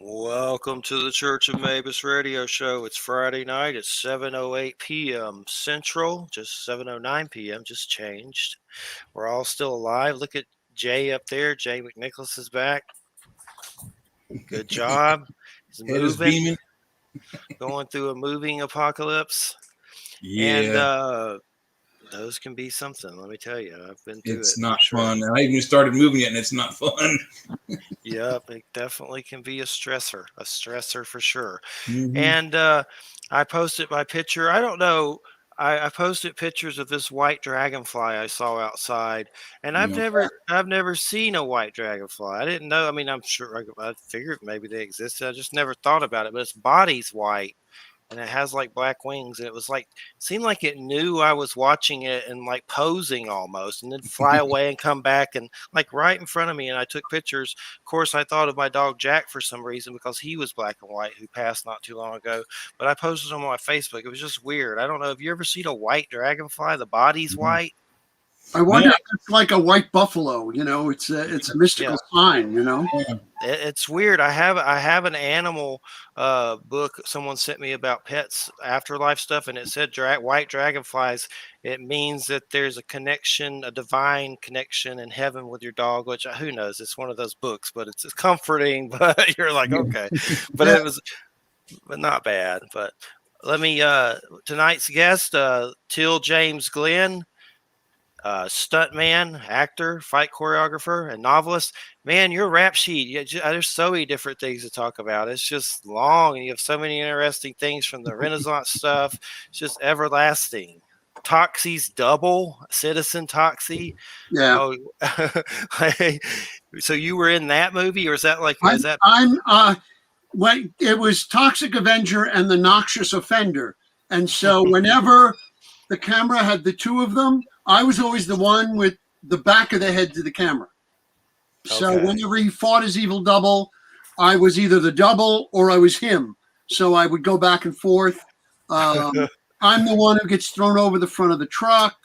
Welcome to the Church of Mabus radio show. It's Friday night. It's 7:08 p.m. Central, just 7:09 p.m. Just changed. We're all still alive. Look at Jay up there. Jay McNicholas is back. Good job. He's Head is moving, beaming. going through a moving apocalypse. And Yeah, those can be something. Let me tell you, I've been through it's it for not sure. fun. I haven't even started moving yet, and it's not fun. Yep, it definitely can be a stressor for sure. Mm-hmm. And I posted my picture. I don't know. I posted pictures of this white dragonfly I saw outside, and You know, I've never seen a white dragonfly. I didn't know. I mean, I'm sure I figured maybe they existed. I just never thought about it. But its body's white, and it has like black wings, and it was like seemed like it knew I was watching it and like posing almost, and then fly away and come back and like right in front of me. And I took pictures. Of course, I thought of my dog Jack for some reason because he was black and white, who passed not too long ago. But I posted them on my Facebook. It was just weird. I don't know. Have you ever seen a white dragonfly? The body's white. I wonder No. if it's like a white buffalo. It's a mystical sign. It's weird. I have an animal book someone sent me about pets afterlife stuff, and it said white dragonflies. It means that there's a connection, a divine connection in heaven with your dog. Which who knows? It's one of those books, but it's comforting. But you're like, okay, but Yeah. it was, but not bad. But let me tonight's guest, Teel James Glenn. Stuntman, actor, fight choreographer, and novelist. Man, your rap sheet, there's so many different things to talk about. It's just long, and you have so many interesting things from the Renaissance stuff. It's just everlasting. Toxie's double, Citizen Toxie. Yeah. Oh, so you were in that movie, or is that like, is that? When it was Toxic Avenger and the Noxious Offender, and so whenever the camera had the two of them, I was always the one with the back of the head to the camera. So Okay. whenever he fought his evil double, I was either the double or I was him. So I would go back and forth. I'm the one who gets thrown over the front of the truck.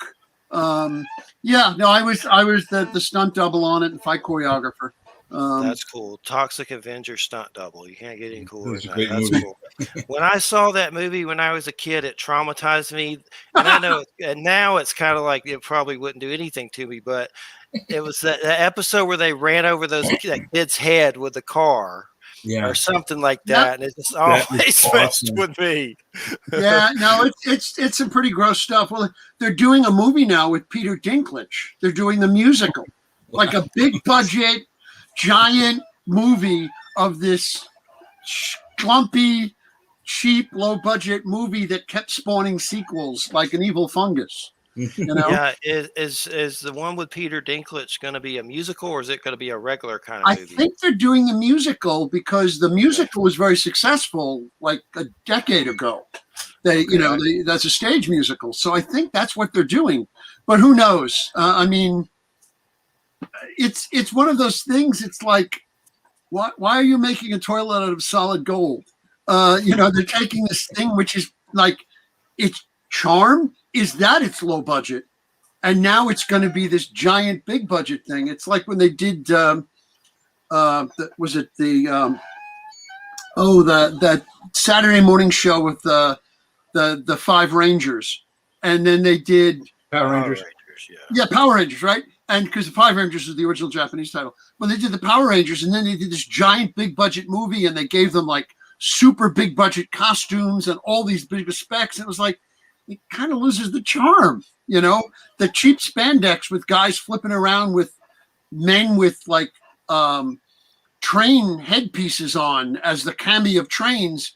I was the stunt double on it and fight choreographer. That's cool. Toxic Avenger stunt double. You can't get any cooler It's a than great that. That's movie. cool. When I saw that movie when I was a kid, it traumatized me. And I know, and now it's kind of like it probably wouldn't do anything to me, but it was that episode where they ran over that kid's head with the car Yeah, or something like Yep. that, and it just That always was messed awesome. with me. Yeah, no, it's some pretty gross stuff. Well, they're doing a movie now with Peter Dinklage. They're doing the musical, like a big budget, giant movie of this clumpy, cheap, low budget movie that kept spawning sequels like an evil fungus. Yeah, is the one with Peter Dinklage going to be a musical, or is it going to be a regular kind of I movie? think they're doing the musical because the musical was very successful like a decade ago. That's a stage musical. So I think that's what they're doing. But who knows? I mean, it's one of those things. It's like, why are you making a toilet out of solid gold? They're taking this thing which is like its charm is that it's low budget, and now it's going to be this giant big budget thing. It's like when they did that Saturday morning show with the Five Rangers, and then they did Power Rangers. Yeah, Power Rangers, right? And because the Five Rangers is the original Japanese title. Well, they did the Power Rangers, and then they did this giant big budget movie, and they gave them like super big budget costumes and all these big specs. And it was like, it kind of loses the charm, the cheap spandex with guys flipping around with men with like train headpieces on as the cameo of trains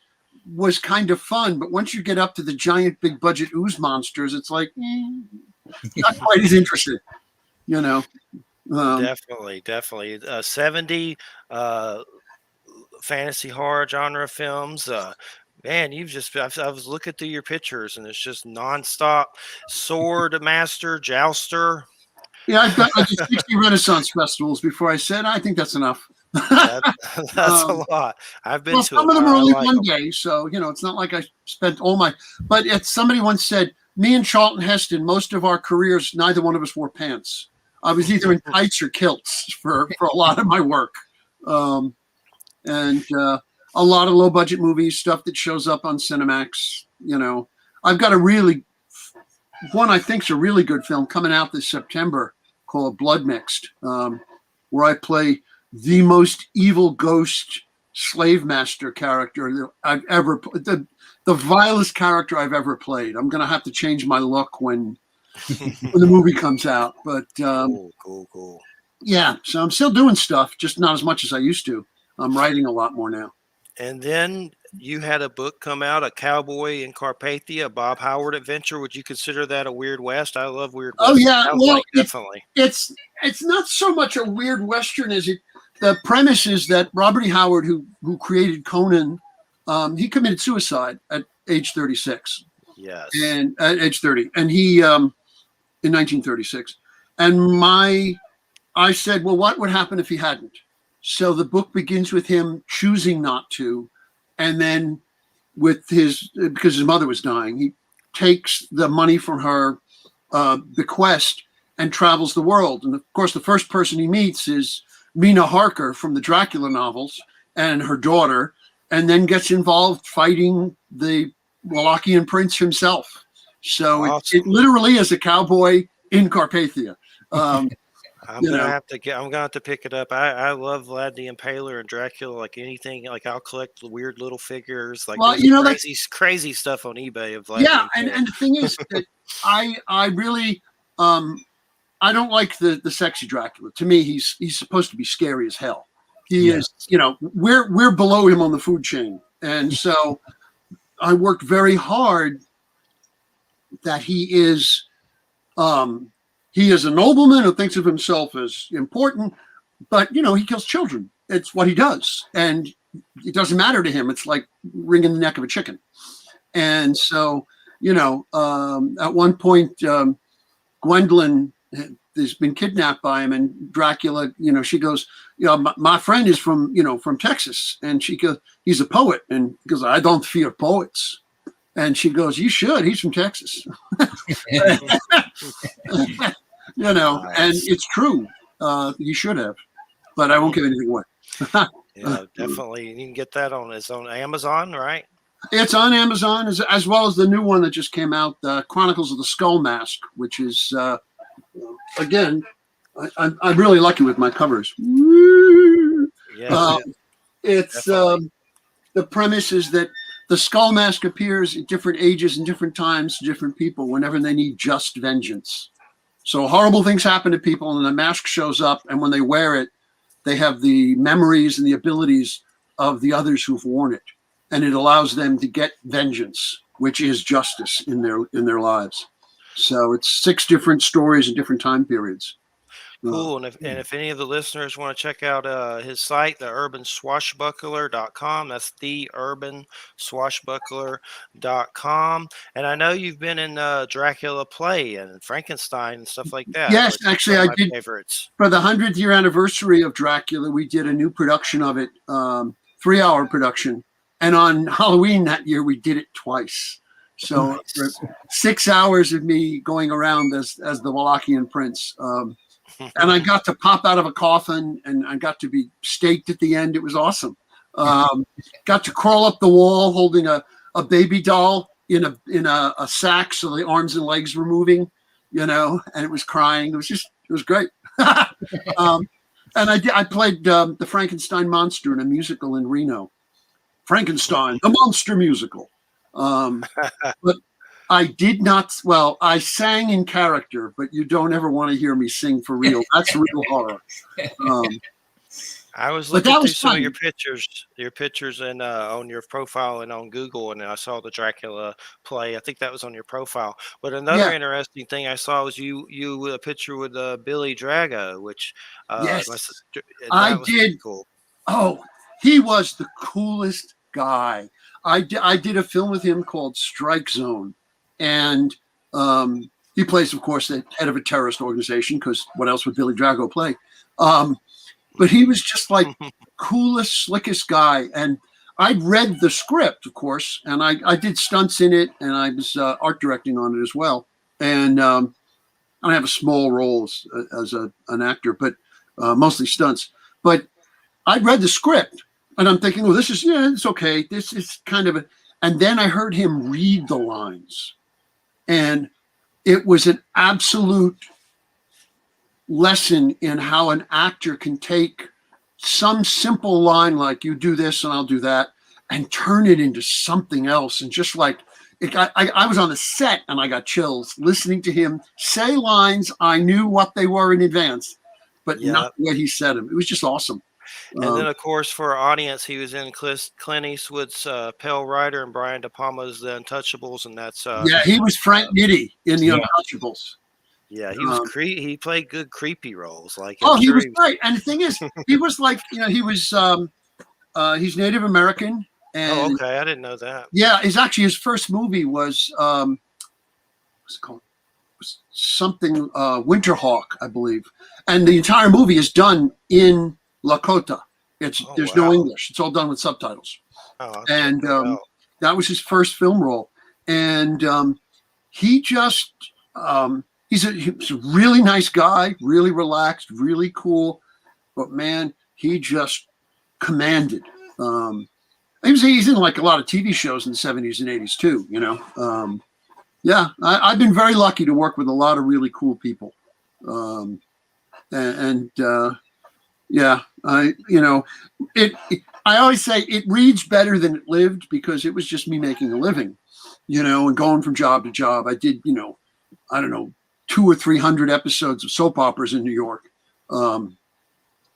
was kind of fun. But once you get up to the giant big budget ooze monsters, it's like, not quite as interesting, Definitely. 70 fantasy horror genre films. Man, I was looking through your pictures, and it's just nonstop sword master, jouster. Yeah, I've got like 60 Renaissance festivals before I said, I think that's enough. That's a lot. I've been to some it. of them are I only like one them. day, so it's not like I spent all my. But somebody once said, me and Charlton Heston, most of our careers, neither one of us wore pants. I was either in tights or kilts for a lot of my work. and a lot of low budget movies, stuff that shows up on Cinemax. I've got one I think's a really good film coming out this September called Blood Mixed, where I play the most evil ghost slave master character that I've ever the vilest character I've ever played. I'm gonna have to change my look when the movie comes out, but cool. Yeah, so I'm still doing stuff, just not as much as I used to. I'm writing a lot more now. And then you had a book come out, A Cowboy in Carpathia, a Bob Howard adventure. Would you consider that a Weird West? I love Weird West. Oh yeah, well, definitely. It's not so much a weird Western as it. The premise is that Robert E. Howard, who created Conan, he committed suicide at age 36. Yes. And at age 30, and he in 1936, and I said, well, what would happen if he hadn't? So the book begins with him choosing not to, and then with because his mother was dying, he takes the money from her bequest and travels the world. And of course, the first person he meets is Mina Harker from the Dracula novels and her daughter, and then gets involved fighting the Wallachian prince himself. So awesome. it literally is a cowboy in Carpathia. I'm gonna have to pick it up. I love Vlad the Impaler and Dracula, like anything. Like I'll collect the weird little figures, like crazy stuff on eBay of Vlad. Yeah, and the thing is that I really I don't like the sexy Dracula. To me, he's supposed to be scary as hell. He is, we're below him on the food chain, and so I worked very hard that he is a nobleman who thinks of himself as important, but he kills children. It's what he does, and it doesn't matter to him. It's like wringing the neck of a chicken. And so, at one point, Gwendolyn has been kidnapped by him, and Dracula, she goes, my friend is from Texas, and she goes, he's a poet, and he goes, I don't fear poets. And she goes, you should. He's from Texas. Nice. And it's true. You should have, but I won't give anything away. Yeah, definitely. You can get that on Amazon, right? It's on Amazon as well as the new one that just came out, Chronicles of the Skull Mask, which is, again, I'm really lucky with my covers. Yeah. It's the premise is that the Skull Mask appears at different ages and different times to different people whenever they need just vengeance. So horrible things happen to people, and the mask shows up, and when they wear it, they have the memories and the abilities of the others who've worn it, and it allows them to get vengeance, which is justice in their lives. So it's 6 different stories in different time periods. Cool. And if any of the listeners want to check out his site, theurbanswashbuckler.com, that's theurbanswashbuckler.com. And I know you've been in Dracula play and Frankenstein and stuff like that. Yes, actually, I did. Favorites. For the 100th year anniversary of Dracula, we did a new production of it, 3-hour production. And on Halloween that year, we did it twice. So nice. 6 hours of me going around as the Wallachian prince. And I got to pop out of a coffin, and I got to be staked at the end. It was awesome. Got to crawl up the wall holding a baby doll in a sack, so the arms and legs were moving, and it was crying. It was great. And I played the Frankenstein monster in a musical in Reno. Frankenstein, the monster musical. But I did not. Well, I sang in character, but you don't ever want to hear me sing for real. That's real horror. I was looking through some of your pictures, and on your profile and on Google, and I saw the Dracula play. I think that was on your profile. But another interesting thing I saw was you with a picture with Billy Drago, which yes, I did. Cool. Oh, he was the coolest guy. I did a film with him called Strike Zone. And he plays, of course, the head of a terrorist organization, because what else would Billy Drago play? But he was just like coolest, slickest guy. And I'd read the script, of course, and I did stunts in it, and I was art directing on it as well. And I have a small role as an actor, but mostly stunts. But I'd read the script, And I'm thinking, well, it's okay. This is kind of and then I heard him read the lines, and it was an absolute lesson in how an actor can take some simple line like "you do this and I'll do that" and turn it into something else. And just like I was on the set and I got chills listening to him say lines. I knew what they were in advance, but not the way he said them. It was just awesome. And then, of course, for our audience, he was in Clint Eastwood's Pale Rider and Brian De Palma's The Untouchables, and that's he was Frank Nitti in The Untouchables. Yeah, he was he played good creepy roles. Like he was great. And the thing is, he was like, he was he's Native American. And okay, I didn't know that. Yeah, his first movie was what's it called? It was something Winterhawk, I believe. And the entire movie is done in Lakota. There's no English. It's all done with subtitles. And that was his first film role. And he just he's a really nice guy, really relaxed, really cool. But man, he just commanded. He's in like a lot of TV shows in the 70s and 80s too, you know. I've been very lucky to work with a lot of really cool people. I always say it reads better than it lived because it was just me making a living, you know, and going from job to job. I did, 200 or 300 episodes of soap operas in New York.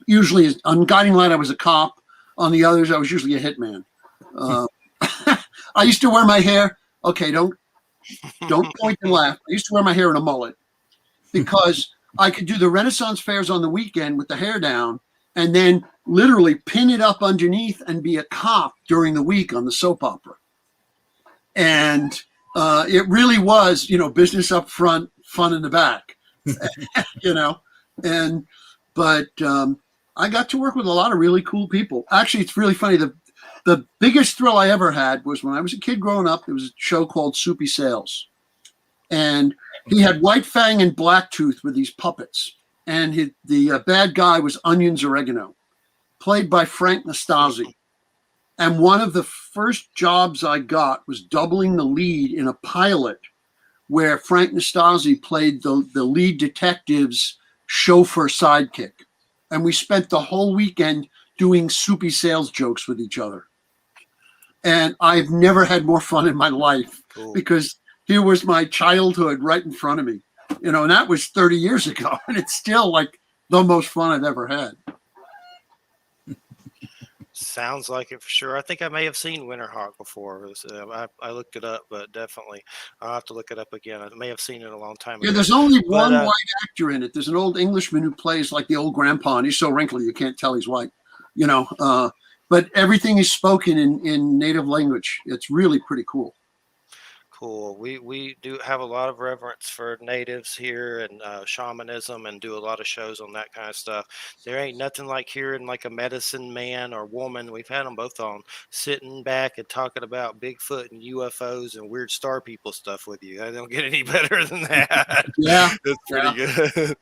Usually on Guiding Light, I was a cop. On the others, I was usually a hitman. I used to wear my hair. Okay, don't point and laugh. I used to wear my hair in a mullet because I could do the Renaissance fairs on the weekend with the hair down and then literally pin it up underneath and be a cop during the week on the soap opera. And it really was, business up front, fun in the back, but I got to work with a lot of really cool people. Actually, it's really funny. The biggest thrill I ever had was when I was a kid growing up. There was a show called Soupy Sales. And he had White Fang and Blacktooth with these puppets. And the bad guy was Onions Oregano, played by Frank Nastasi. And one of the first jobs I got was doubling the lead in a pilot where Frank Nastasi played the lead detective's chauffeur sidekick. And we spent the whole weekend doing Soupy Sales jokes with each other. And I've never had more fun in my life because here was my childhood right in front of me, and that was 30 years ago. And it's still like the most fun I've ever had. Sounds like it for sure. I think I may have seen Winterhawk before. I looked it up, but definitely I'll have to look it up again. I may have seen it a long time ago. Yeah, there's only one white actor in it. There's an old Englishman who plays like the old grandpa, and he's so wrinkly you can't tell he's white, but everything is spoken in native language. It's really pretty cool. Cool. We do have a lot of reverence for natives here and shamanism, and do a lot of shows on that kind of stuff. There ain't nothing like hearing like a medicine man or woman. We've had them both on, sitting back and talking about Bigfoot and UFOs and weird star people stuff with you. I don't get any better than that. Yeah, it's pretty good.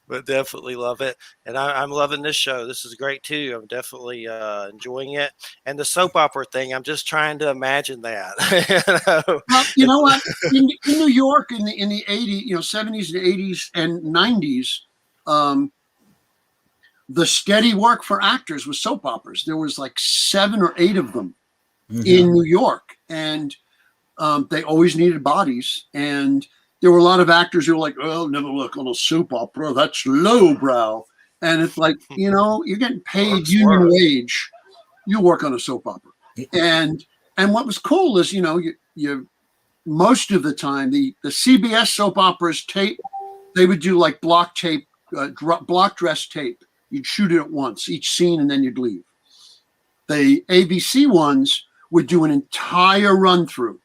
But definitely love it, and I'm loving this show. This is great too. I'm definitely enjoying it. And the soap opera thing, I'm just trying to imagine that. Well, you know what? In New York in the 80s, 70s and 80s and 90s, the steady work for actors was soap operas. There was like 7 or 8 of them in New York, and they always needed bodies. And there were a lot of actors who were like, "Oh, never look on a soap opera. That's lowbrow." And it's like, you're getting paid union wage. You work on a soap opera, and what was cool is, you most of the time the CBS soap operas tape, they would do like block tape, block dress tape. You'd shoot it at once, each scene, and then you'd leave. The ABC ones would do an entire run through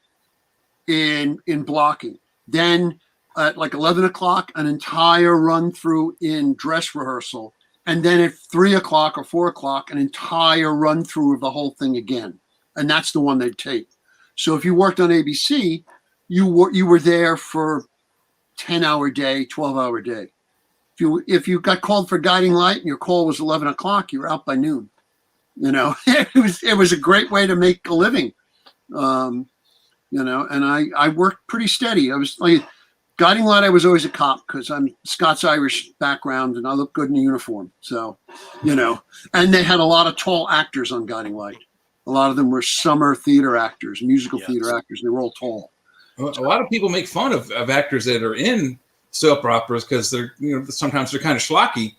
in blocking. Then at like 11 o'clock, an entire run through in dress rehearsal. And then at 3 o'clock or 4 o'clock, an entire run through of the whole thing again. And that's the one they'd tape. So if you worked on ABC, you were there for 10-hour day, 12-hour day. If you got called for Guiding Light and your call was 11 o'clock, you were out by noon. You know, it was a great way to make a living. You know, and I worked pretty steady. I was like guiding light. I was always a cop because I'm Scots-Irish background and I look good in a uniform. So, you know, and they had a lot of tall actors on guiding light. A lot of them were summer theater actors, musical theater actors. And they were all tall. A lot of people make fun of actors that are in soap operas because they're, you know, sometimes they're kind of schlocky.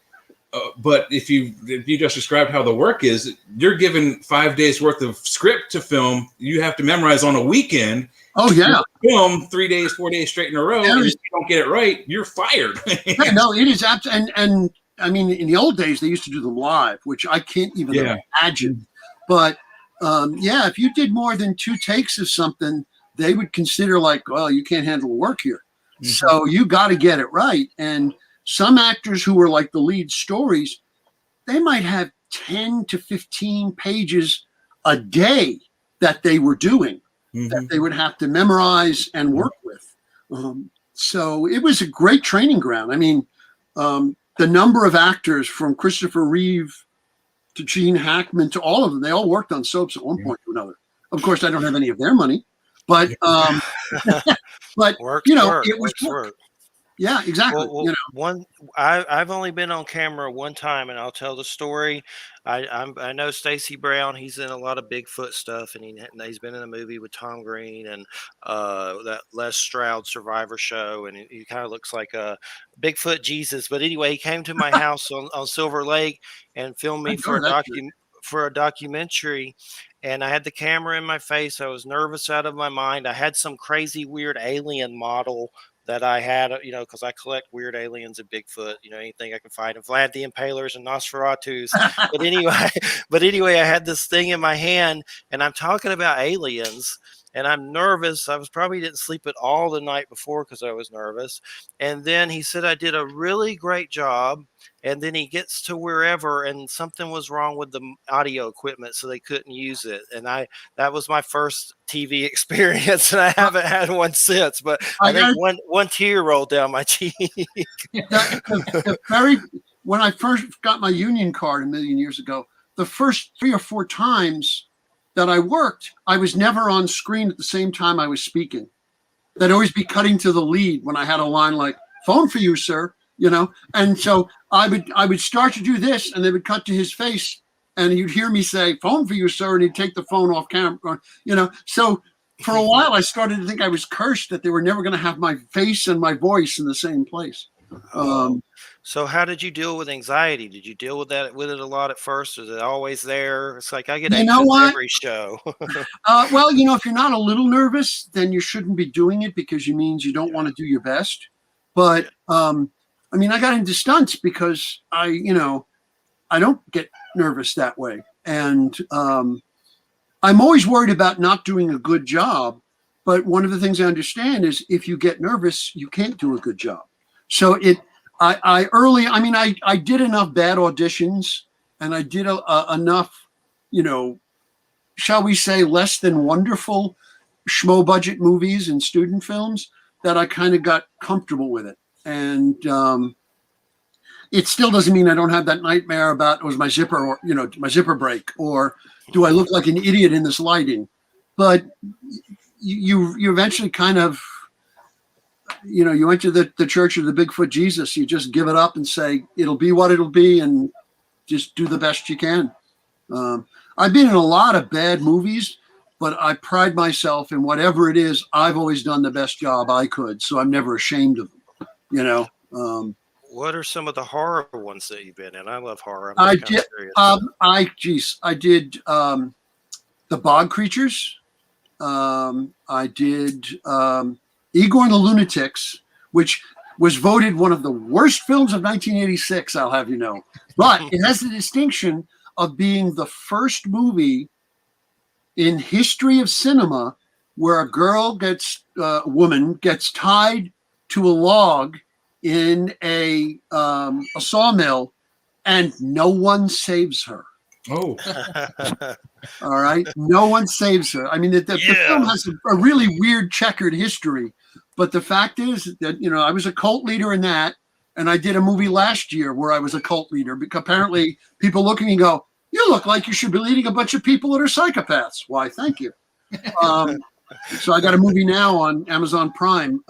But if you just described how the work is, you're given 5 days worth of script to film. You have to memorize on a weekend. Oh yeah, film 3 days, 4 days straight in a row. And if you don't get it right, you're fired. Yeah, no, it is and I mean, in the old days they used to do them live, which I can't even imagine. But yeah, if you did more than 2 takes of something, they would consider like, well, you can't handle the work here. Mm-hmm. So you got to get it right. And some actors who were like the lead stories, they might have 10 to 15 pages a day that they were doing, that they would have to memorize and work with. So it was a great training ground. I mean, the number of actors from Christopher Reeve to Gene Hackman to all of them, they all worked on soaps at one point or another. Of course, I don't have any of their money, but but you know, it was work. Yeah, exactly. Well, you know, I've only been on camera one time, and I'll tell the story. I know Stacey Brown. He's in a lot of Bigfoot stuff, and he's been in a movie with Tom Green and that Les Stroud Survivor show, and he kind of looks like a Bigfoot Jesus. But anyway, he came to my house on Silver Lake and filmed me for a documentary. And I had the camera in my face. I was nervous out of my mind. I had some crazy, weird alien model that I had, you know, because I collect weird aliens and Bigfoot, you know, anything I can find, and Vlad the Impalers and Nosferatus. but anyway, I had this thing in my hand, and I'm talking about aliens, and I'm nervous. I probably didn't sleep at all the night before because I was nervous. And then he said I did a really great job. And then he gets to wherever, and something was wrong with the audio equipment, so they couldn't use it. And that was my first TV experience, and I haven't had one since. But I think one tear rolled down my cheek. When I first got my union card a million years ago, the first 3 or 4 times that I worked, I was never on screen at the same time I was speaking. They'd always be cutting to the lead when I had a line like, "Phone for you, sir." You know, and so I would start to do this, and they would cut to his face, and you'd hear me say, "Phone for you, sir," and he'd take the phone off camera. You know, so for a while I started to think I was cursed that they were never going to have my face and my voice in the same place. So how did you deal with anxiety? Did you deal with it a lot at first? Is it always there? It's like I get anxious every show. Well, you know, if you're not a little nervous, then you shouldn't be doing it because it means you don't want to do your best. But I mean, I got into stunts because I don't get nervous that way. And I'm always worried about not doing a good job. But one of the things I understand is if you get nervous, you can't do a good job. So I did enough bad auditions, and I did enough, you know, shall we say, less than wonderful schmo budget movies and student films that I kind of got comfortable with it. And it still doesn't mean I don't have that nightmare about was my zipper, or my zipper break, or do I look like an idiot in this lighting? But you eventually kind of, you enter the church of the Bigfoot Jesus. You just give it up and say it'll be what it'll be, and just do the best you can. I've been in a lot of bad movies, but I pride myself in whatever it is. I've always done the best job I could, so I'm never ashamed of them. What are some of the horror ones that you've been in? I love horror. I did the Bog Creatures. I did Igor and the Lunatics, which was voted one of the worst films of 1986. I'll have you know, but it has the distinction of being the first movie in history of cinema where a woman gets tied to a log in a sawmill, and no one saves her. Oh, all right. No one saves her. I mean, the film has a really weird checkered history, but the fact is that, I was a cult leader in that, and I did a movie last year where I was a cult leader, because apparently people look at me and go, You look like you should be leading a bunch of people that are psychopaths. Why, thank you. So I got a movie now on Amazon Prime,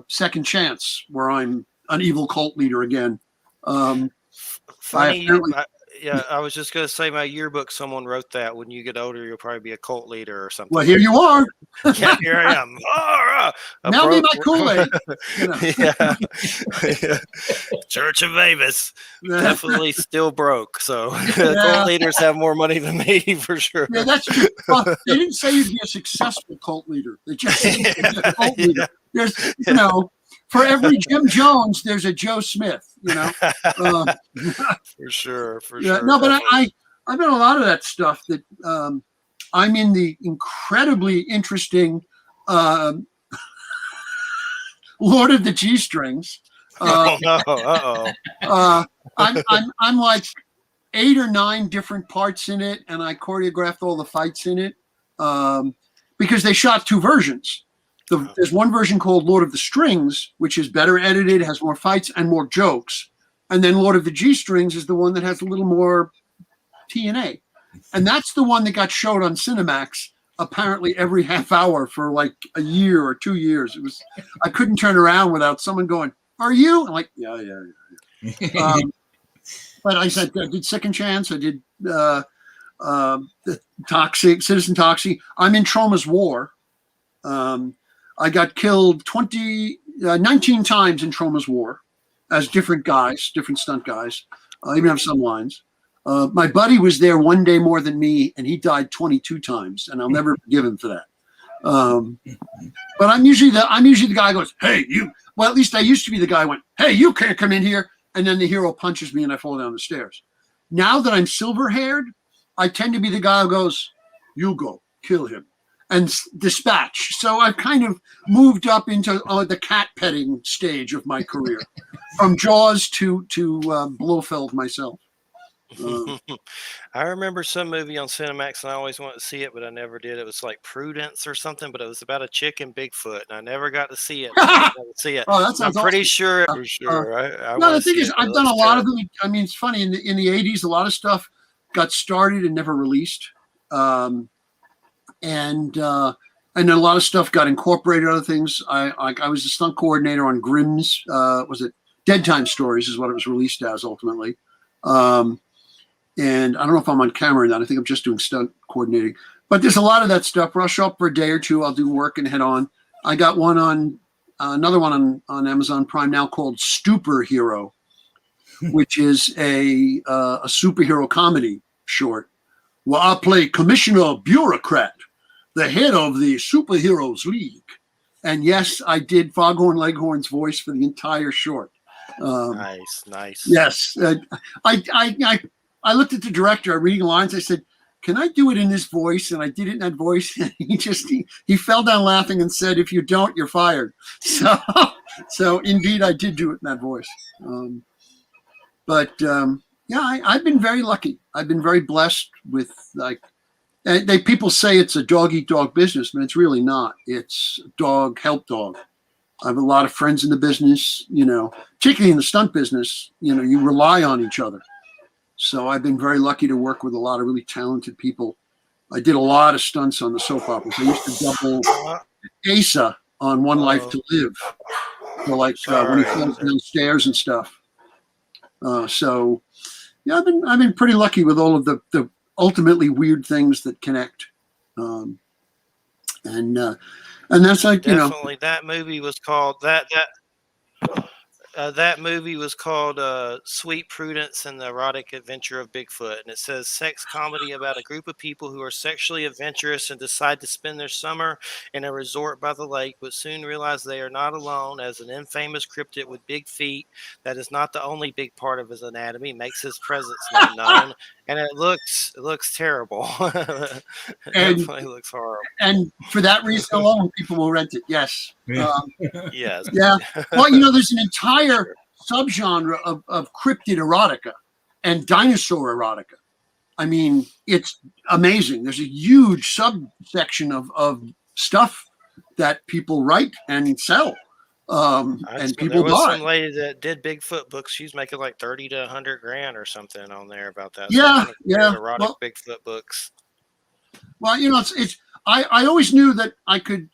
Second Chance, where I'm an evil cult leader again. Funny, yeah. I was just gonna say my yearbook. Someone wrote that. When you get older, you'll probably be a cult leader or something. Well, here you are. Yeah, here I am. Now be my Kool-Aid. You know. Yeah. Church of Mabus. Definitely still broke. So cult leaders have more money than me for sure. Yeah, that's true. Well, they didn't say you'd be a successful cult leader. They just said you'd be a cult leader. There's, for every Jim Jones, there's a Joe Smith. For sure. No, but I've done a lot of that stuff. That I'm in the incredibly interesting Lord of the G Strings. I'm like 8 or 9 different parts in it, and I choreographed all the fights in it because they shot 2 versions. There's one version called Lord of the Strings, which is better edited, has more fights and more jokes. And then Lord of the G Strings is the one that has a little more TNA. And that's the one that got showed on Cinemax apparently every half hour for like a year or 2 years. I couldn't turn around without someone going, "Are you?" I'm like, yeah. But I said, I did Second Chance. I did Citizen Toxic. I'm in Trauma's War. I got killed 19 times in Trauma's War as different guys, different stunt guys. I even have some lines. My buddy was there one day more than me, and he died 22 times, and I'll never forgive him for that. But I'm usually the guy who goes, "Hey, you." Well, at least I used to be the guy who went, "Hey, you can't come in here." And then the hero punches me and I fall down the stairs. Now that I'm silver-haired, I tend to be the guy who goes, "You go, kill him," and dispatch. So I've kind of moved up into the cat petting stage of my career, from Jaws to Blofeld myself. I remember some movie on Cinemax, and I always wanted to see it, but I never did. It was like Prudence or something, but it was about a chick in Bigfoot, and I never got to see it. Oh, that sounds I'm pretty awesome. sure. For sure. No, the thing is, I've done a lot of them. I mean, it's funny in the 80s, a lot of stuff got started and never released, and then a lot of stuff got incorporated. Other things. I was a stunt coordinator on Grimm's. Was it Dead Time Stories? Is what it was released as ultimately. And I don't know if I'm on camera or not. I think I'm just doing stunt coordinating. But there's a lot of that stuff. I'll show up for a day or two. I'll do work and head on. I got one on another one on Amazon Prime now called Stupor Hero, which is a superhero comedy short. Well, I play Commissioner Bureaucrat, the head of the Superheroes League. And yes, I did Foghorn Leghorn's voice for the entire short. Nice. Yes. I looked at the director, reading lines. I said, "Can I do it in this voice?" And I did it in that voice. And he fell down laughing and said, "If you don't, you're fired." So indeed, I did do it in that voice. I've been very lucky. I've been very blessed with people say it's a dog eat dog business, but it's really not. It's dog help dog. I have a lot of friends in the business, particularly in the stunt business. You rely on each other. So I've been very lucky to work with a lot of really talented people. I did a lot of stunts on the soap operas. I used to double Asa on One Life to Live, when he falls downstairs and stuff. I've been pretty lucky with all of the ultimately weird things that connect. And that's like definitely that movie was called that movie was called Sweet Prudence and the Erotic Adventure of Bigfoot. And it says sex comedy about a group of people who are sexually adventurous and decide to spend their summer in a resort by the lake, but soon realize they are not alone as an infamous cryptid with big feet that is not the only big part of his anatomy makes his presence not known. And it looks terrible. It definitely looks horrible. And for that reason alone, people will rent it. Yes. Yes. Yeah. Well, there's an entire subgenre of cryptid erotica and dinosaur erotica. I mean, it's amazing. There's a huge subsection of stuff that people write and sell. And There people was bought some it. lady that did Bigfoot books. She's making like 30 to 100 grand or something on there about that. So Yeah, kind of yeah. erotic Bigfoot books. Well, it's. I always knew that I could,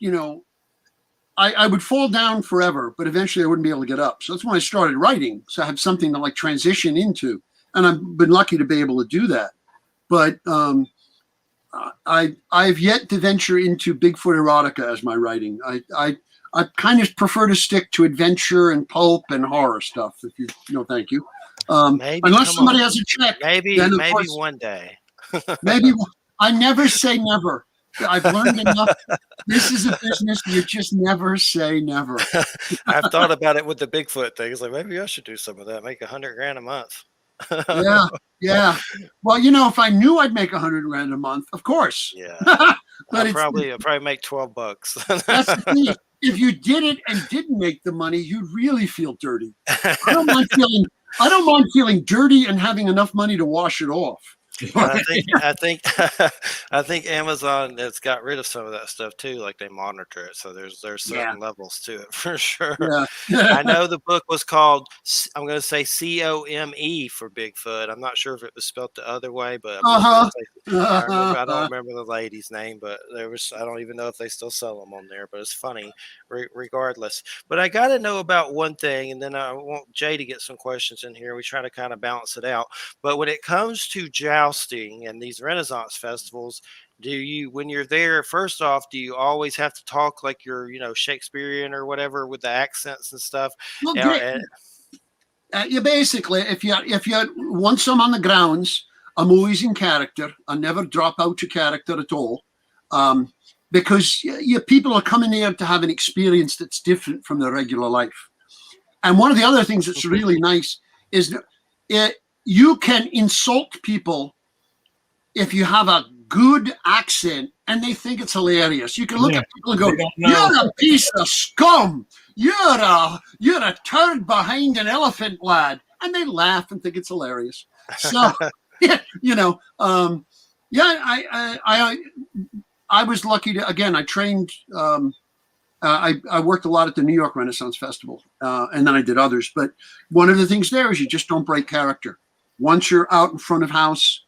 I would fall down forever, but eventually I wouldn't be able to get up. So that's when I started writing. So I have something to like transition into, and I've been lucky to be able to do that. But I've yet to venture into Bigfoot erotica as my writing. I kind of prefer to stick to adventure and pulp and horror stuff. If you thank you. Maybe Unless come somebody on. has a check, Maybe then of maybe course one day. maybe I never say never. I've learned enough. This is a business. You just never say never. I've thought about it with the Bigfoot thing. It's like maybe I should do some of that. Make 100 grand a month. Yeah, yeah. Well, if I knew I'd make 100 grand a month, of course. Yeah. But I'll probably make $12. that's the thing. If you did it and didn't make the money, you'd really feel dirty. I don't mind feeling dirty and having enough money to wash it off. I think Amazon has got rid of some of that stuff too. Like they monitor it, so there's certain levels to it for sure. Yeah. I know the book was called, I'm going to say COME for Bigfoot. I'm not sure if it was spelled the other way, but I don't remember the lady's name, but I don't even know if they still sell them on there. But it's funny, regardless. But I got to know about one thing, and then I want Jay to get some questions in here. We try to kind of balance it out. But when it comes to jousting and these Renaissance festivals, when you're there, first off, do you always have to talk like you're, Shakespearean or whatever with the accents and stuff? Well, you basically, if you once I'm on the grounds, I'm always in character. I never drop out of character at all, because people are coming there to have an experience that's different from their regular life. And one of the other things that's really nice is that you can insult people if you have a good accent and they think it's hilarious. You can look at people and go, "You're a piece of scum. You're a turd behind an elephant, lad," and they laugh and think it's hilarious. So, I was lucky to, again, I trained. I worked a lot at the New York Renaissance Festival, and then I did others. But one of the things there is you just don't break character. Once you're out in front of house,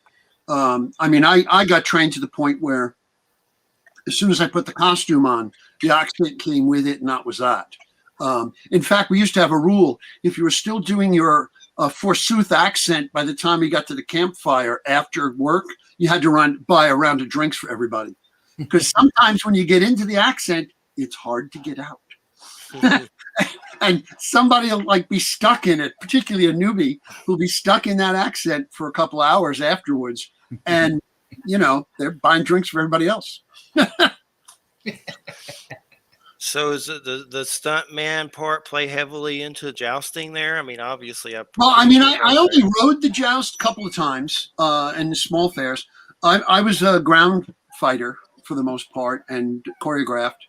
I got trained to the point where as soon as I put the costume on, the accent came with it, and that was that. In fact, we used to have a rule. If you were still doing your forsooth accent by the time you got to the campfire after work, you had to buy a round of drinks for everybody. Because sometimes when you get into the accent, it's hard to get out. And somebody will be stuck in it, particularly a newbie who'll be stuck in that accent for a couple of hours afterwards. And, they're buying drinks for everybody else. So is it the stuntman part play heavily into jousting there? I mean, obviously. I only rode the joust a couple of times in the small fairs. I was a ground fighter for the most part and choreographed.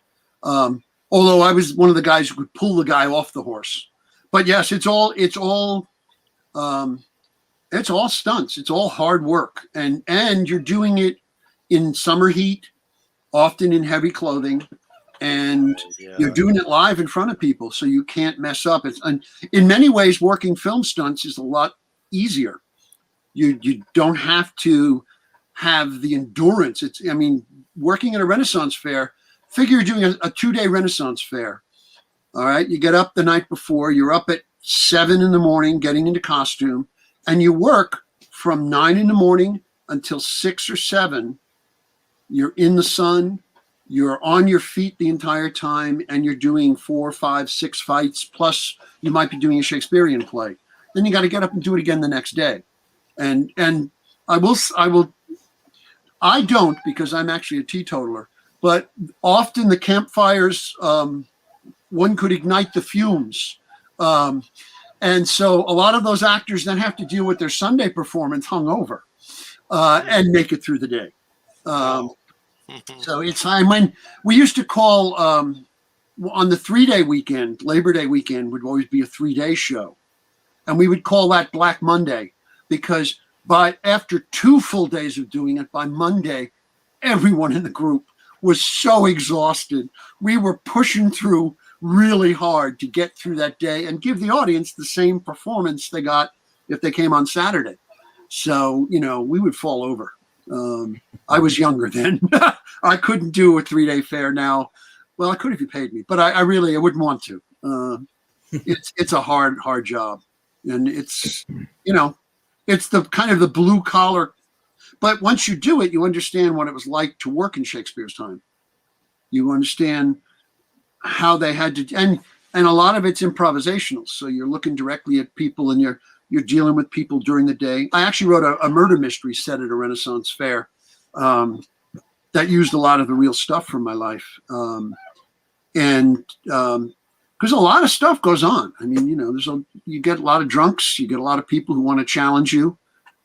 Although I was one of the guys who could pull the guy off the horse. But yes, it's all stunts. It's all hard work. And you're doing it in summer heat, often in heavy clothing, and you're doing it live in front of people, so you can't mess up. And in many ways, working film stunts is a lot easier. You don't have to have the endurance. Working at a Renaissance fair, figure you're doing a 2-day Renaissance fair. All right. You get up the night before, you're up at 7 a.m, getting into costume, and you work from 9 a.m. until 6 or 7. You're in the sun, you're on your feet the entire time, and you're doing 4, 5, 6 fights. Plus you might be doing a Shakespearean play. Then you got to get up and do it again the next day. And I don't, because I'm actually a teetotaler. But often the campfires, one could ignite the fumes. And so a lot of those actors then have to deal with their Sunday performance hungover and make it through the day. So it's when we used to call on the 3-day weekend, Labor Day weekend would always be a 3-day show. And we would call that Black Monday because after 2 full days of doing it, by Monday, everyone in the group was so exhausted. We were pushing through really hard to get through that day and give the audience the same performance they got if they came on Saturday. So, we would fall over. I was younger then. I couldn't do a 3-day fair now. Well, I could if you paid me, but I really wouldn't want to. It's a hard job, and it's it's the kind of the blue collar. But once you do it, you understand what it was like to work in Shakespeare's time. You understand how they had to, and a lot of it's improvisational. So you're looking directly at people, and you're dealing with people during the day. I actually wrote a murder mystery set at a Renaissance fair that used a lot of the real stuff from my life. Because a lot of stuff goes on. I mean, you get a lot of drunks, you get a lot of people who want to challenge you.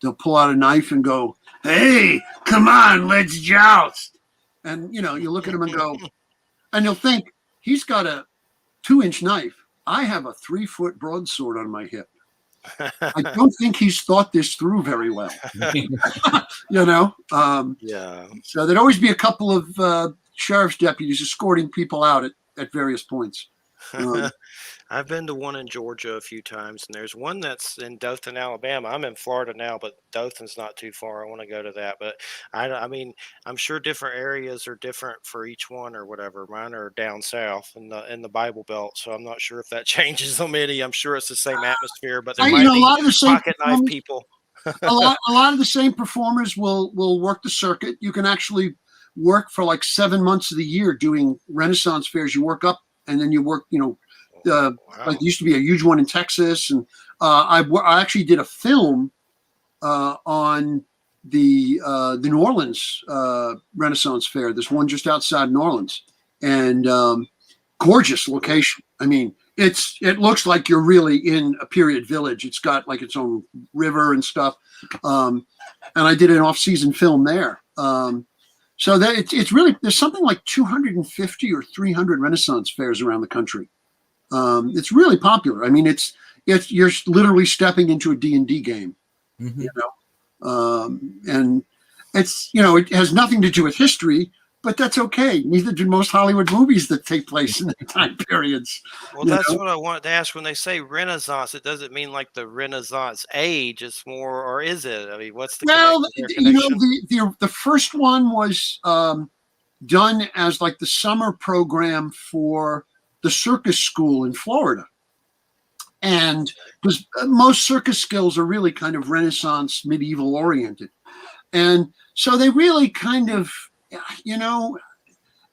They'll pull out a knife and go, "Hey, come on, let's joust." And, you look at them and go, and you'll think, he's got a 2-inch knife. I have a 3-foot broadsword on my hip. I don't think he's thought this through very well. Yeah. So there'd always be a couple of sheriff's deputies escorting people out at various points. I've been to one in Georgia a few times, and there's one that's in Dothan, Alabama. I'm in Florida now, but Dothan's not too far. I want to go to that, but I mean, I'm sure different areas are different for each one or whatever. Mine are down south in the Bible Belt, so I'm not sure if that changes them any. I'm sure it's the same atmosphere, but there might be a lot of the same pocket knife people. a lot of the same performers will work the circuit. You can actually work for like 7 months of the year doing Renaissance fairs. You work up, and then you work, Wow. Like there used to be a huge one in Texas, and I actually did a film on the New Orleans Renaissance Fair. This one just outside New Orleans, and gorgeous location. I mean, it looks like you're really in a period village. It's got like its own river and stuff, and I did an off-season film there. So that it's really, there's something like 250 or 300 Renaissance fairs around the country. It's really popular. I mean, it's you're literally stepping into a D&D game, Mm-hmm. and it's it has nothing to do with history, but that's okay. Neither do most Hollywood movies that take place in the time periods. Well, that's what I wanted to ask. When they say Renaissance, it doesn't mean like the Renaissance age. It's more, or is it? I mean, what's the connection? The first one was done as like the summer program for the circus school in Florida. And because most circus skills are really kind of Renaissance, medieval oriented. And so they really kind of,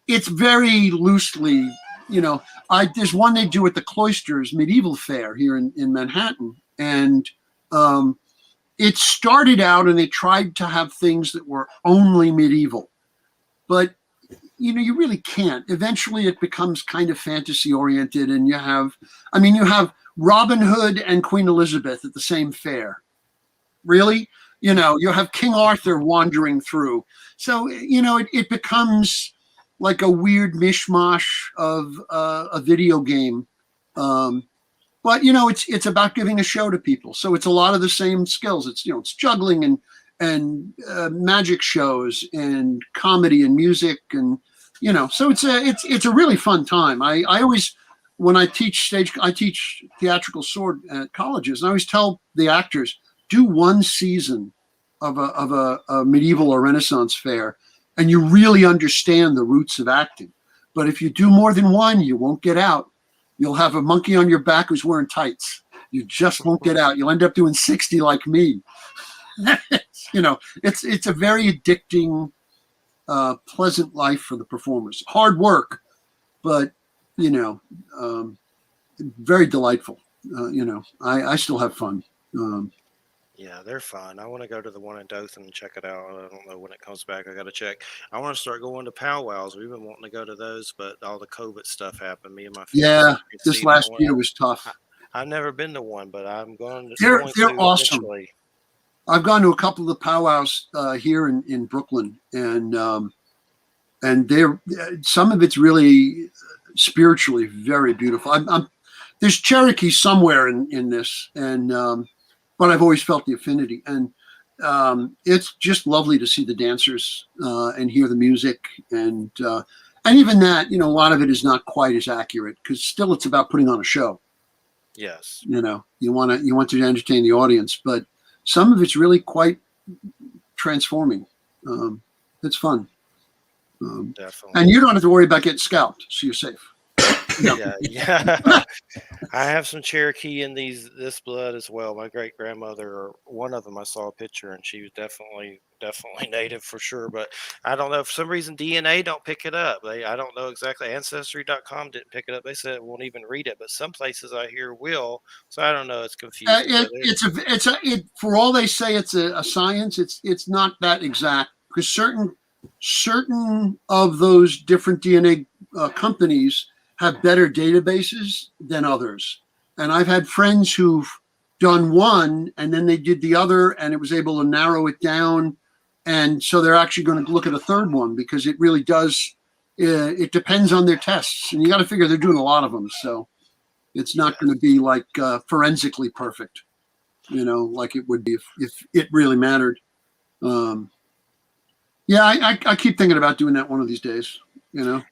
it's very loosely, there's one they do at the Cloisters Medieval Fair here in Manhattan. And it started out, and they tried to have things that were only medieval. But you really can't. Eventually it becomes kind of fantasy oriented, and you have Robin Hood and Queen Elizabeth at the same fair. Really? You have King Arthur wandering through. So, it becomes like a weird mishmash of a video game. But, it's about giving a show to people. So it's a lot of the same skills. It's, it's juggling and magic shows and comedy and music, and so it's a really fun time. I always, when I teach theatrical sword at colleges, and I always tell the actors, do one season of a medieval or Renaissance fair, and you really understand the roots of acting. But if you do more than one, you won't get out. You'll have a monkey on your back who's wearing tights. You just won't get out. You'll end up doing 60 like me. It's a very addicting, pleasant life for the performers. Hard work, but very delightful. I still have fun. Yeah, they're fun. I want to go to the one in Dothan and check it out. I don't know when it comes back. I got to check. I want to start going to powwows. We've been wanting to go to those, but all the COVID stuff happened. Me and my family. This last year was tough. I've never been to one, but I'm going to. They're awesome. Eventually. I've gone to a couple of the powwows here in Brooklyn, and they're some of it's really spiritually very beautiful. There's Cherokee somewhere in this, and but I've always felt the affinity, and it's just lovely to see the dancers and hear the music, and And even that, a lot of it is not quite as accurate because still it's about putting on a show. Yes. You want to entertain the audience, but some of it's really quite transforming. It's fun. Definitely. And you don't have to worry about getting scalped, so you're safe. Yeah. I have some Cherokee in this blood as well. My great grandmother, or one of them, I saw a picture, and she was definitely native for sure. But I don't know, for some reason DNA don't pick it up. I don't know exactly. Ancestry.com didn't pick it up. They said it won't even read it, but some places I hear will. So I don't know. It's confusing. For all they say it's a science. It's not that exact because certain of those different DNA companies have better databases than others. And I've had friends who've done one and then they did the other and it was able to narrow it down. And so they're actually going to look at a third one because it really does. It depends on their tests. And you got to figure they're doing a lot of them. So it's not going to be like forensically perfect, like it would be if it really mattered. I keep thinking about doing that one of these days.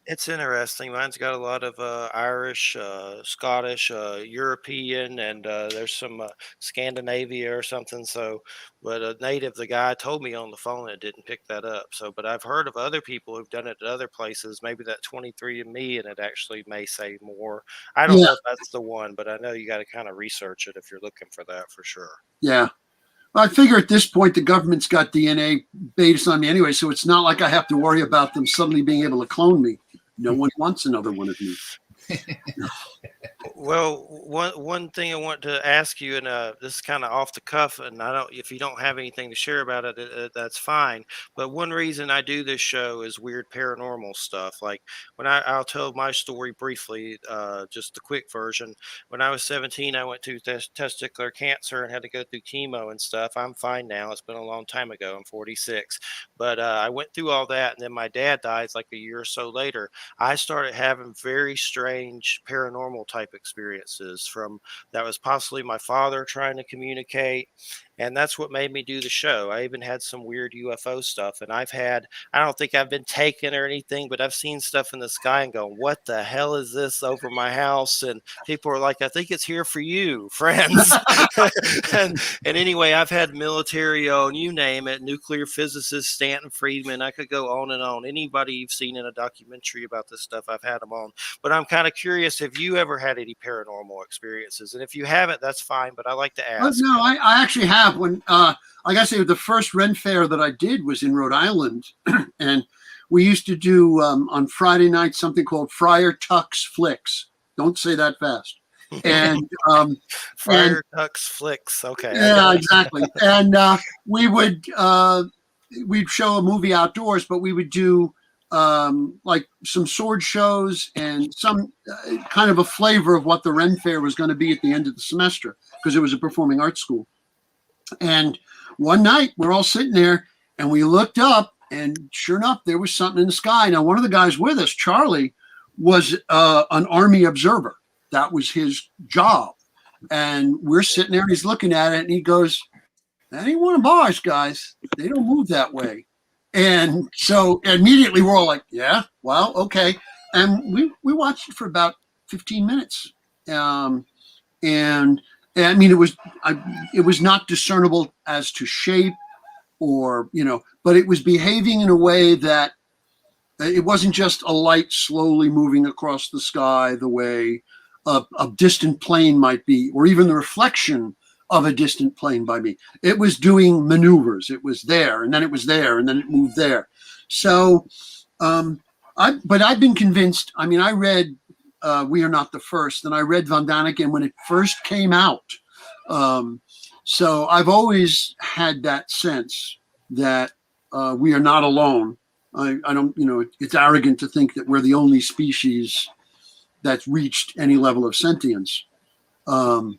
It's interesting. Mine's got a lot of Irish, Scottish, European, and there's some Scandinavia or something. So, but a native, the guy told me on the phone, it didn't pick that up. So, but I've heard of other people who've done it at other places. Maybe that 23andMe, and it actually may say more. I don't know if that's the one, but I know you got to kind of research it if you're looking for that for sure. Yeah. I figure at this point the government's got DNA based on me anyway, so it's not like I have to worry about them suddenly being able to clone me. No one wants another one of me. Well, one thing I want to ask you, and this is kind of off the cuff, and if you don't have anything to share about it, that's fine. But one reason I do this show is weird paranormal stuff. Like when I'll tell my story briefly, just the quick version. When I was 17, I went to testicular cancer and had to go through chemo and stuff. I'm fine now. It's been a long time ago. I'm 46, but I went through all that, and then my dad dies like a year or so later. I started having very strange paranormal type experiences that was possibly my father trying to communicate. And that's what made me do the show. I even had some weird UFO stuff. And I don't think I've been taken or anything, but I've seen stuff in the sky and go, what the hell is this over my house? And people are like, I think it's here for you, friends. and anyway, I've had military, you name it, nuclear physicist Stanton Friedman. I could go on and on. Anybody you've seen in a documentary about this stuff, I've had them on. But I'm kind of curious, have you ever had any paranormal experiences? And if you haven't, that's fine. But I like to ask. No, I actually have. When like I say, the first Ren Fair that I did was in Rhode Island, and we used to do on Friday night something called Friar Tuck's Flicks. Don't say that fast. And Friar Tuck's Flicks. Okay. Yeah, exactly. And we'd show a movie outdoors, but we would do like some sword shows and some kind of a flavor of what the Ren Fair was going to be at the end of the semester because it was a performing arts school. And one night we're all sitting there and we looked up and sure enough, there was something in the sky. Now, one of the guys with us, Charlie, was an Army observer. That was his job. And we're sitting there and he's looking at it and he goes, that ain't one of ours, guys. They don't move that way. And so immediately we're all like, yeah, well, okay. And we watched it for about 15 minutes. And I mean, it was not discernible as to shape or, but it was behaving in a way that it wasn't just a light slowly moving across the sky the way a distant plane might be, or even the reflection of a distant plane by me. It was doing maneuvers. It was there, and then it was there, and then it moved there. So, but I've been convinced. I mean, I read We Are Not the First, and I read Von Daniken when it first came out. So I've always had that sense that we are not alone. I don't, it's arrogant to think that we're the only species that's reached any level of sentience. But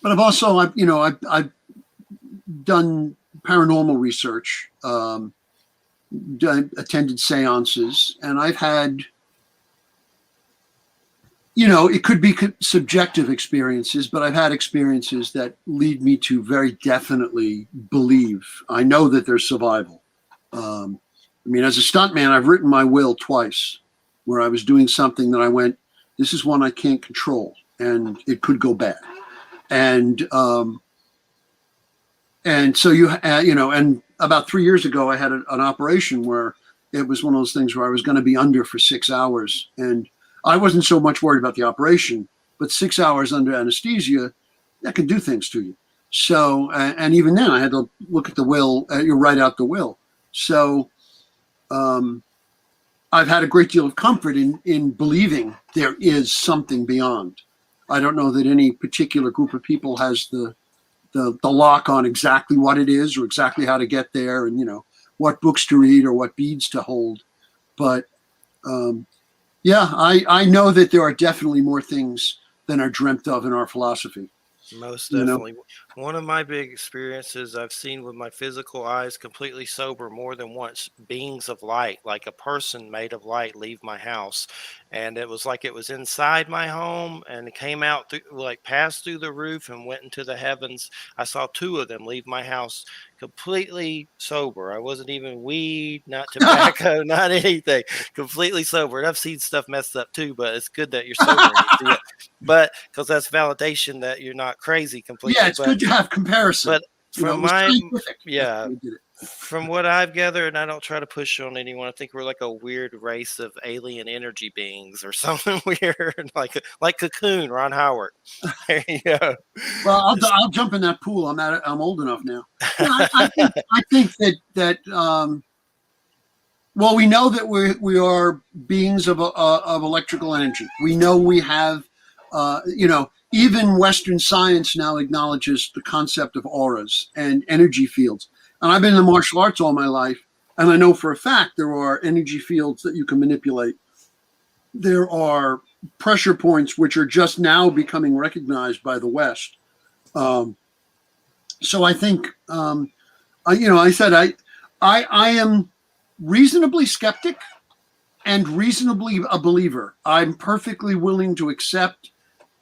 I've also, I've done paranormal research, attended seances, and I've had, it could be subjective experiences, but I've had experiences that lead me to very definitely believe. I know that there's survival. I mean, as a stuntman, I've written my will twice, where I was doing something that I went, this is one I can't control, and it could go bad. And so and about 3 years ago, I had an operation where it was one of those things where I was going to be under for 6 hours, and I wasn't so much worried about the operation, but 6 hours under anesthesia, that can do things to you. So, and even then, I had to look at the will, you write out the will. So, I've had a great deal of comfort in believing there is something beyond. I don't know that any particular group of people has the lock on exactly what it is or exactly how to get there, and what books to read or what beads to hold. But yeah, I know that there are definitely more things than are dreamt of in our philosophy. Most definitely. One of my big experiences I've seen with my physical eyes completely sober more than once, beings of light, like a person made of light, leave my house. And it was like it was inside my home and it came out through, like passed through the roof and went into the heavens. I saw two of them leave my house completely sober. I wasn't even weed, not tobacco, not anything, completely sober. And I've seen stuff messed up too, but it's good that you're sober and you see it. But because that's validation that you're not crazy completely. Yeah, it's good to have comparison. But from yeah, from what I've gathered, and I don't try to push on anyone, I think we're like a weird race of alien energy beings or something weird, like Cocoon, Ron Howard. There you go. Well, I'll jump in that pool. I'm old enough now. I think that well, we know that we are beings of electrical energy. We know we have, even Western science now acknowledges the concept of auras and energy fields. And I've been in the martial arts all my life, and I know for a fact there are energy fields that you can manipulate. There are pressure points which are just now becoming recognized by the West. So I think, I said I am reasonably skeptic and reasonably a believer. I'm perfectly willing to accept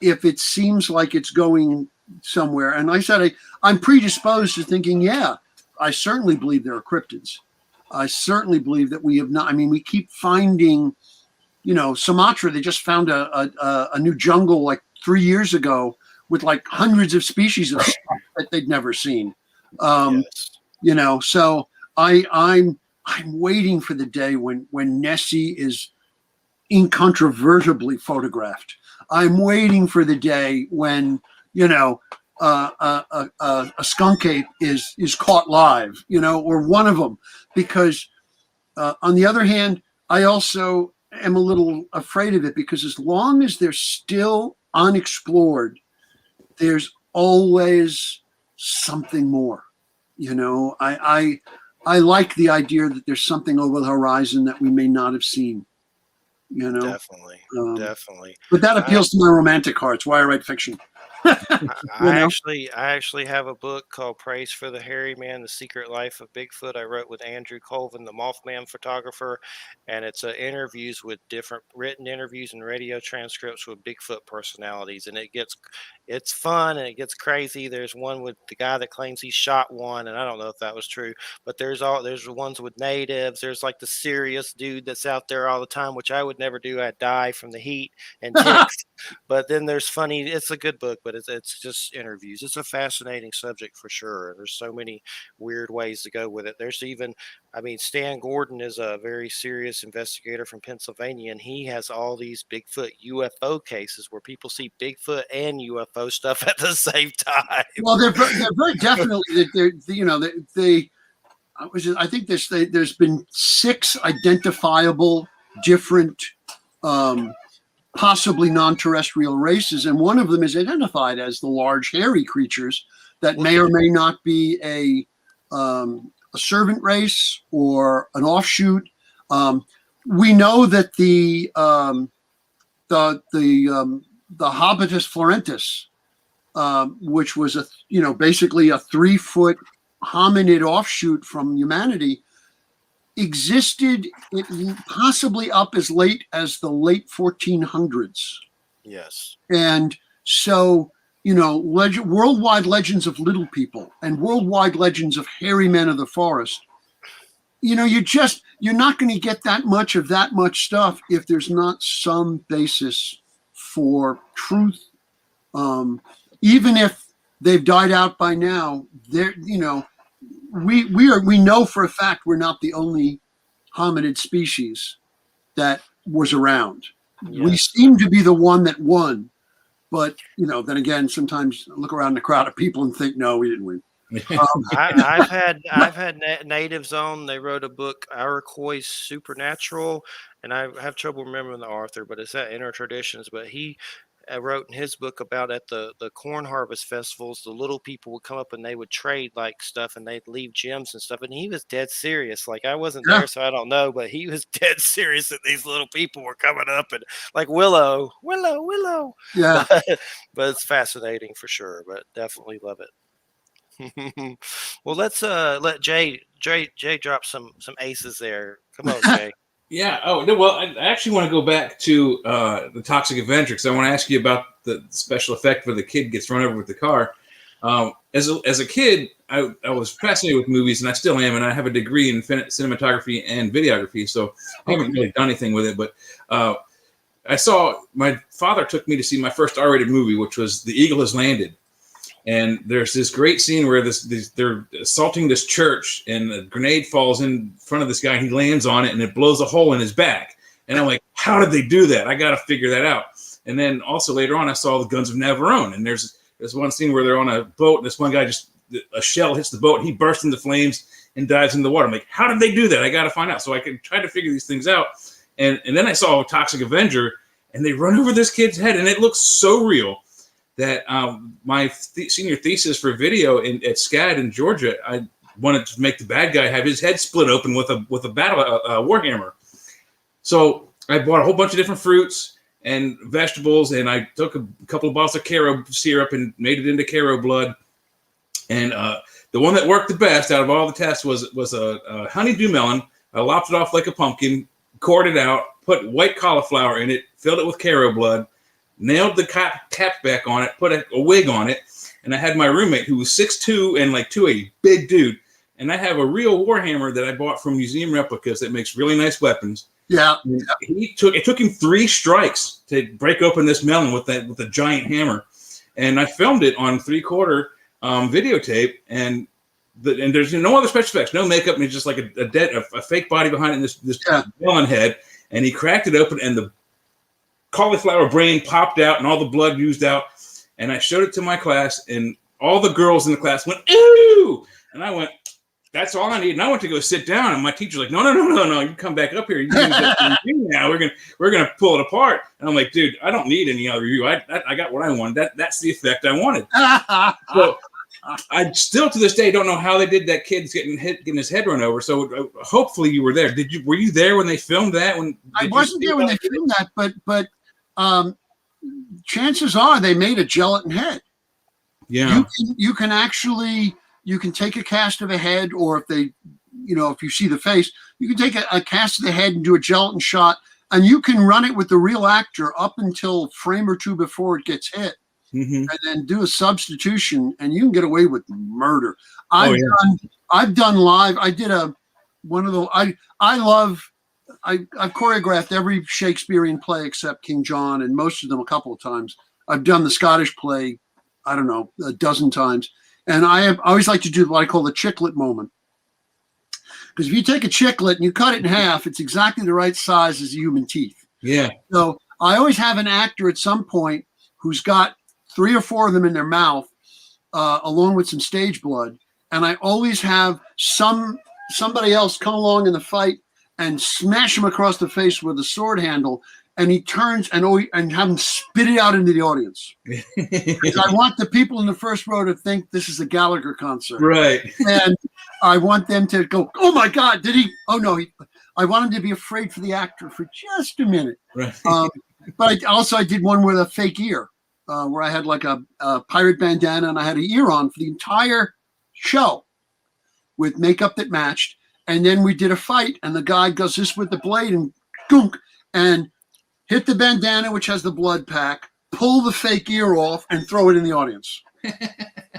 if it seems like it's going somewhere. And I said I'm predisposed to thinking, yeah, I certainly believe there are cryptids. I certainly believe that we have not. I mean, we keep finding, Sumatra. They just found a new jungle like 3 years ago with like hundreds of species of stuff that they'd never seen. Yes. So I'm waiting for the day when Nessie is incontrovertibly photographed. I'm waiting for the day when a skunk ape is caught live, or one of them. Because on the other hand, I also am a little afraid of it, because as long as they're still unexplored, there's always something more. I like the idea that there's something over the horizon that we may not have seen. Definitely. But that appeals to my romantic heart. It's why I write fiction. I actually have a book called Praise for the Hairy Man, The Secret Life of Bigfoot. I wrote with Andrew Colvin, the Mothman photographer, and it's interviews with different written interviews and radio transcripts with Bigfoot personalities, and it's fun and it gets crazy. There's one with the guy that claims he shot one, and I don't know if that was true, but there's the ones with natives. There's like the serious dude that's out there all the time, which I would never do. I'd die from the heat and ticks. But then there's funny. It's a good book, but it's just interviews. It's a fascinating subject for sure. There's so many weird ways to go with it. Stan Gordon is a very serious investigator from Pennsylvania, and he has all these Bigfoot UFO cases where people see Bigfoot and UFO stuff at the same time. Well, they're very definitely I think there's been 6 identifiable different possibly non-terrestrial races, and one of them is identified as the large hairy creatures that may or may not be a servant race or an offshoot. We know that the Habitus florentis, which was basically a 3-foot hominid offshoot from humanity, existed possibly up as late as the late 1400s. Yes. And so, worldwide legends of little people and worldwide legends of hairy men of the forest, you you're not going to get that much of that much stuff if there's not some basis for truth. Even if they've died out by now, they're, you know, we know for a fact we're not the only hominid species that was around. Yes. We seem to be the one that won, but you know, then again, sometimes I look around the crowd of people and think, no, we didn't win. I've had natives on. They wrote a book, Iroquois Supernatural, and I have trouble remembering the author, but it's at Inner Traditions. But he wrote in his book about at the corn harvest festivals, the little people would come up and they would trade like stuff, and they'd leave gems and stuff. And he was dead serious. Like I wasn't there, so I don't know, but he was dead serious that these little people were coming up and like Willow. Yeah. But it's fascinating for sure. But definitely love it. Well, let's let Jay drop some aces there. Come on, Jay. Yeah. Oh, no, well, I actually want to go back to the Toxic Avenger, because I want to ask you about the special effect where the kid gets run over with the car. As a kid, I was fascinated with movies, and I still am, and I have a degree in cinematography and videography, so I haven't really done anything with it. But my father took me to see my first R-rated movie, which was The Eagle Has Landed. And there's this great scene where they're assaulting this church, and a grenade falls in front of this guy, and he lands on it, and it blows a hole in his back. And I'm like, how did they do that? I got to figure that out. And then also later on, I saw The Guns of Navarone, and there's one scene where they're on a boat, and this one guy a shell hits the boat, and he bursts into flames and dives in the water. I'm like, how did they do that? I got to find out. So I could try to figure these things out. And then I saw Toxic Avenger, and they run over this kid's head, and it looks so real that my senior thesis for video at SCAD in Georgia, I wanted to make the bad guy have his head split open with a warhammer. So I bought a whole bunch of different fruits and vegetables, and I took a couple of bottles of Caro syrup and made it into Caro blood. And the one that worked the best out of all the tests was a honeydew melon. I lopped it off like a pumpkin, cored it out, put white cauliflower in it, filled it with Caro blood, nailed the cap back on it, put a wig on it, and I had my roommate who was 6'2" and like 280, big dude. And I have a real warhammer that I bought from Museum Replicas that makes really nice weapons. Yeah. It took him 3 strikes to break open this melon with a giant hammer. And I filmed it on 3/4 videotape, and there's no other special effects, no makeup, and it's just like a fake body behind it, and this melon head. And he cracked it open, and the cauliflower brain popped out and all the blood oozed out. And I showed it to my class, and all the girls in the class went, "Ooh!" And I went, "That's all I need." And I went to go sit down, and my teacher's like, No, you come back up here. You can get the review now. We're gonna pull it apart. And I'm like, dude, I don't need any other review. I got what I wanted. That's the effect I wanted. So I still to this day don't know how they did that kid's getting his head run over. So hopefully you were there. Were you there when they filmed that? I wasn't there when they filmed that, but chances are they made a gelatin head. Yeah. You can take a cast of a head, or if you see the face, you can take a cast of the head and do a gelatin shot, and you can run it with the real actor up until frame or two before it gets hit. Mm-hmm. And then do a substitution, and you can get away with murder. I've done live. I did one of the. I've choreographed every Shakespearean play except King John, and most of them a couple of times. I've done the Scottish play, I don't know, a dozen times, and I always like to do what I call the chiclet moment. Because if you take a chiclet and you cut it in half, it's exactly the right size as human teeth. Yeah. So I always have an actor at some point who's got 3 or 4 of them in their mouth, along with some stage blood. And I always have somebody else come along in the fight and smash him across the face with a sword handle. And he turns and have him spit it out into the audience. Because I want the people in the first row to think this is a Gallagher concert. Right. And I want them to go, "Oh my God, did he?" Oh no, I want him to be afraid for the actor for just a minute. Right. But I did one with a fake ear. Where I had like a pirate bandana, and I had an ear on for the entire show with makeup that matched. And then we did a fight, and the guy does this with the blade and gunk, and hit the bandana, which has the blood pack, pull the fake ear off, and throw it in the audience.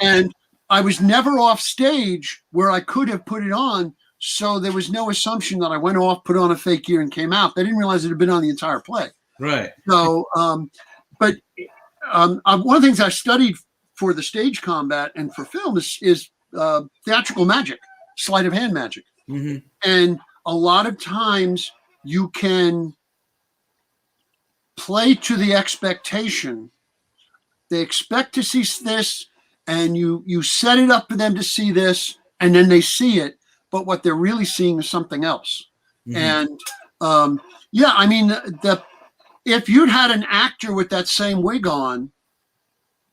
And I was never off stage where I could have put it on. So there was no assumption that I went off, put on a fake gear, and came out. They didn't realize it had been on the entire play. Right. So, but one of the things I studied for the stage combat and for film is theatrical magic, sleight of hand magic. Mm-hmm. And a lot of times you can play to the expectation. They expect to see this, and you set it up for them to see this, and then they see it. But what they're really seeing is something else. Mm-hmm. And I mean, if you'd had an actor with that same wig on,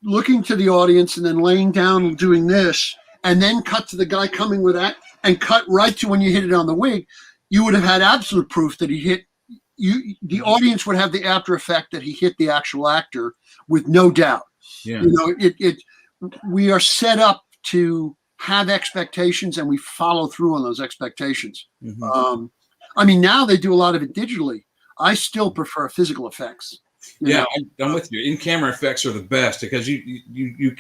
looking to the audience and then laying down and doing this, and then cut to the guy coming with that, and cut right to when you hit it on the wig, you would have had absolute proof that he hit you. The audience would have the after effect that he hit the actual actor with no doubt. Yeah. You know, we are set up to have expectations, and we follow through on those expectations. Mm-hmm. I mean, now they do a lot of it digitally. I still prefer physical effects. Yeah, I'm with you. In-camera effects are the best because you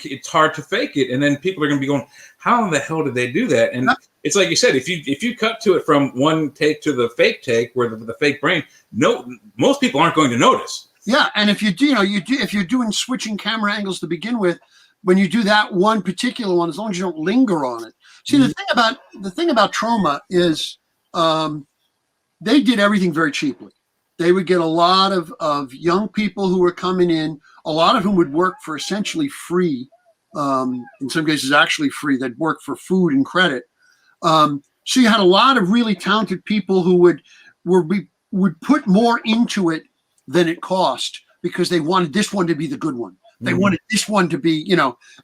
it's hard to fake it, and then people are going to be going, "How in the hell did they do that?" And it's like you said, if you cut to it from one take to the fake take, where the fake brain, most people aren't going to notice. Yeah, and if if you're doing switching camera angles to begin with, when you do that one particular one, as long as you don't linger on it. See, mm-hmm. the thing about Trauma is they did everything very cheaply. They would get a lot of young people who were coming in, a lot of whom would work for essentially free, in some cases actually free. They'd work for food and credit. So you had a lot of really talented people who would put more into it than it cost because they wanted this one to be the good one. They wanted this one to be,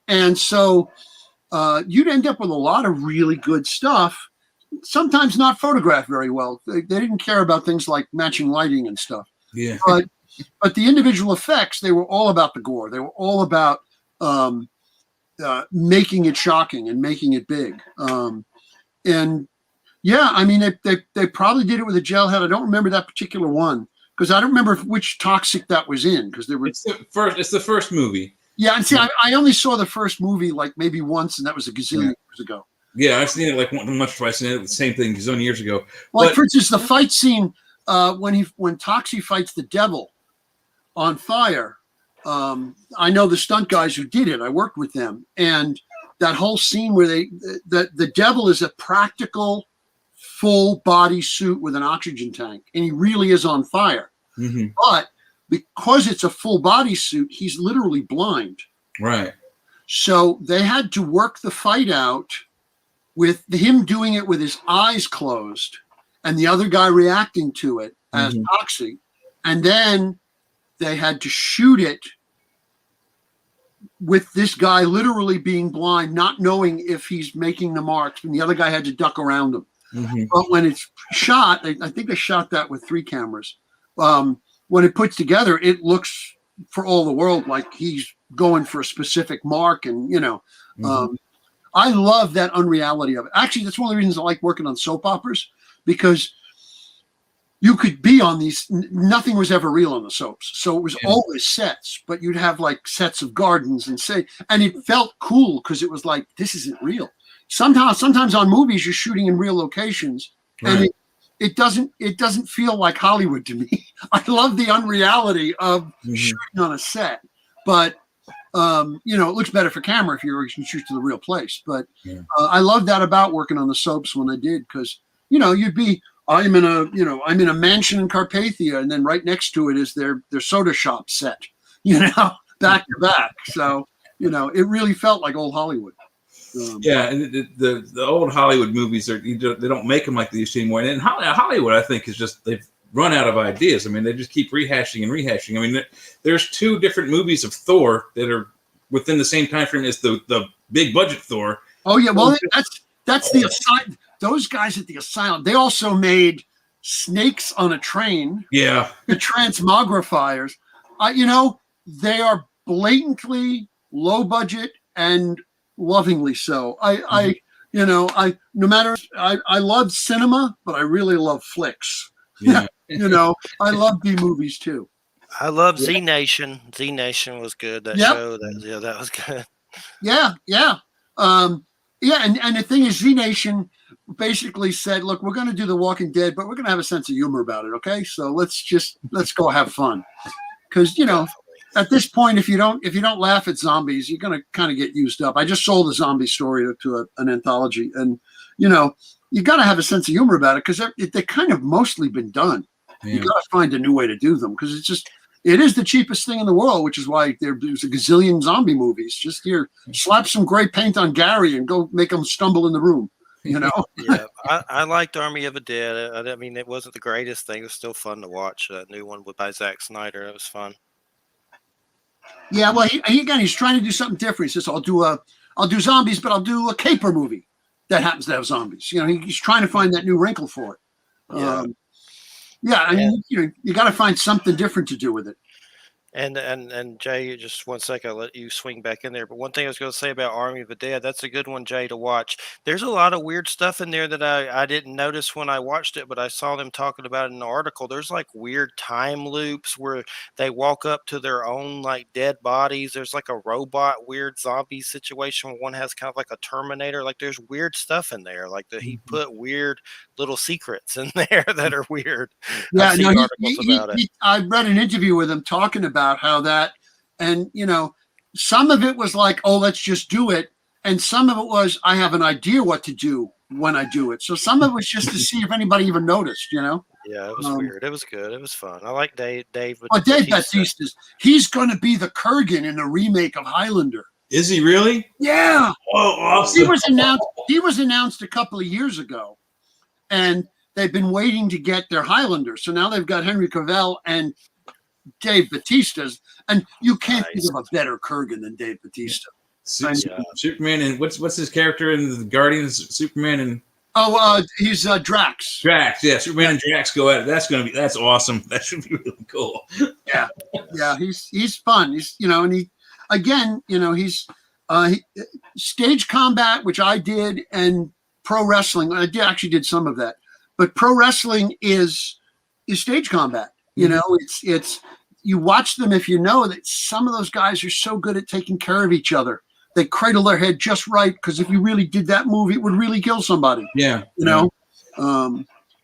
and so you'd end up with a lot of really good stuff. Sometimes not photographed very well. They didn't care about things like matching lighting and stuff. Yeah. But the individual effects, they were all about the gore. They were all about making it shocking and making it big. And yeah, I mean, they probably did it with a gel head. I don't remember that particular one because I don't remember which Toxic that was in because there were. It's the first movie. Yeah, and see, I only saw the first movie like maybe once, and that was a gazillion years ago. Yeah, I've seen it like once, twice, and the same thing gazillion years ago. Like for instance, the fight scene when Toxie fights the devil on fire. I know the stunt guys who did it. I worked with them, and that whole scene where the devil is a practical full body suit with an oxygen tank, and he really is on fire. Mm-hmm. But because it's a full body suit, he's literally blind. Right. So they had to work the fight out with him doing it with his eyes closed and the other guy reacting to it as Toxie. And then they had to shoot it with this guy literally being blind, not knowing if he's making the marks, and the other guy had to duck around him. Mm-hmm. But when it's shot, I think they shot that with 3 cameras. When it puts together, it looks for all the world like he's going for a specific mark. And, I love that unreality of it. Actually, that's one of the reasons I like working on soap operas, because you could be on these. Nothing was ever real on the soaps. So it was always sets, but you'd have like sets of gardens and it felt cool because it was like, this isn't real. Sometimes on movies, you're shooting in real locations and it doesn't feel like Hollywood to me. I love the unreality of shooting on a set, but it looks better for camera if you can shoot to the real place. But I love that about working on the soaps when I did, because you'd be I'm in a mansion in Carpathia, and then right next to it is their soda shop set, back to back. So it really felt like old Hollywood. And the old Hollywood movies they don't make them like they used to anymore. And Hollywood, I think, is just they've run out of ideas. I mean, they just keep rehashing and rehashing. I mean, there's 2 different movies of Thor that are within the same time frame as the big budget Thor. Oh yeah, well that's the asylum. Those guys at the asylum. They also made Snakes on a Train. Yeah, the transmogrifiers. They are blatantly low budget and lovingly so. I love cinema, but I really love flicks. Yeah. I love B movies too. I love Z Nation. Z Nation was good. That show. That was good. Yeah. And the thing is, Z Nation, basically said, "Look, we're going to do The Walking Dead, but we're going to have a sense of humor about it. Okay, so let's go have fun." Because at this point, if you don't laugh at zombies, you're going to kind of get used up. I just sold a zombie story to an anthology, and you got to have a sense of humor about it because they're kind of mostly been done. Yeah. You got to find a new way to do them because it is the cheapest thing in the world, which is why there's a gazillion zombie movies. Just here, slap some gray paint on Gary and go make him stumble in the room. Yeah, I liked Army of the Dead. I mean, it wasn't the greatest thing. It was still fun to watch. That new one by Zack Snyder. It was fun. Yeah, well, he's trying to do something different. He says, I'll do zombies, but I'll do a caper movie that happens to have zombies. He's trying to find that new wrinkle for it. Yeah. I mean, you got to find something different to do with it. And Jay, just 1 second, I'll let you swing back in there. But one thing I was going to say about Army of the Dead, that's a good one, Jay, to watch. There's a lot of weird stuff in there that I didn't notice when I watched it, but I saw them talking about it in the article. There's like weird time loops where they walk up to their own like dead bodies. There's like a robot weird zombie situation where one has kind of like a Terminator. Like there's weird stuff in there. Like he put weird little secrets in there that are weird. Yeah, I read an interview with him talking about how that, and some of it was like, oh, let's just do it, and some of it was, I have an idea what to do when I do it. So some of it was just to see if anybody even noticed. Yeah, it was weird. It was good. It was fun. I like Dave. Dave Bautista. He's going to be the Kurgan in the remake of Highlander. Is he really? Yeah. Oh, awesome. He was announced a couple of years ago, and they've been waiting to get their Highlander. So now they've got Henry Cavill and Dave Bautista's, and you can't think of a better Kurgan than Dave Bautista. Superman, and what's his character in the Guardians? Superman and he's Drax. Drax, yeah. Superman and Drax go at it. That's awesome. That should be really cool. Yeah. He's fun. He's stage combat, which I did, and pro wrestling. I actually did some of that, but pro wrestling is stage combat. It's you watch them if you know that some of those guys are so good at taking care of each other. They cradle their head just right because if you really did that move, it would really kill somebody. Yeah, Well,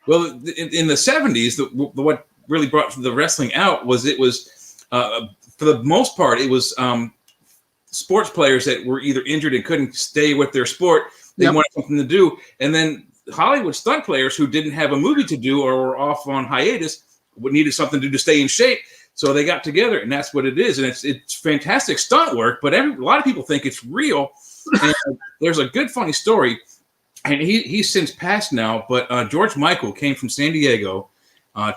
in the 70s, what really brought the wrestling out was for the most part it was sports players that were either injured and couldn't stay with their sport. They wanted something to do, and then Hollywood stunt players who didn't have a movie to do or were off on hiatus needed something to do to stay in shape. So they got together, and that's what it is. And it's fantastic stunt work, but a lot of people think it's real. And there's a good, funny story, and he's since passed now, but George Michael came from San Diego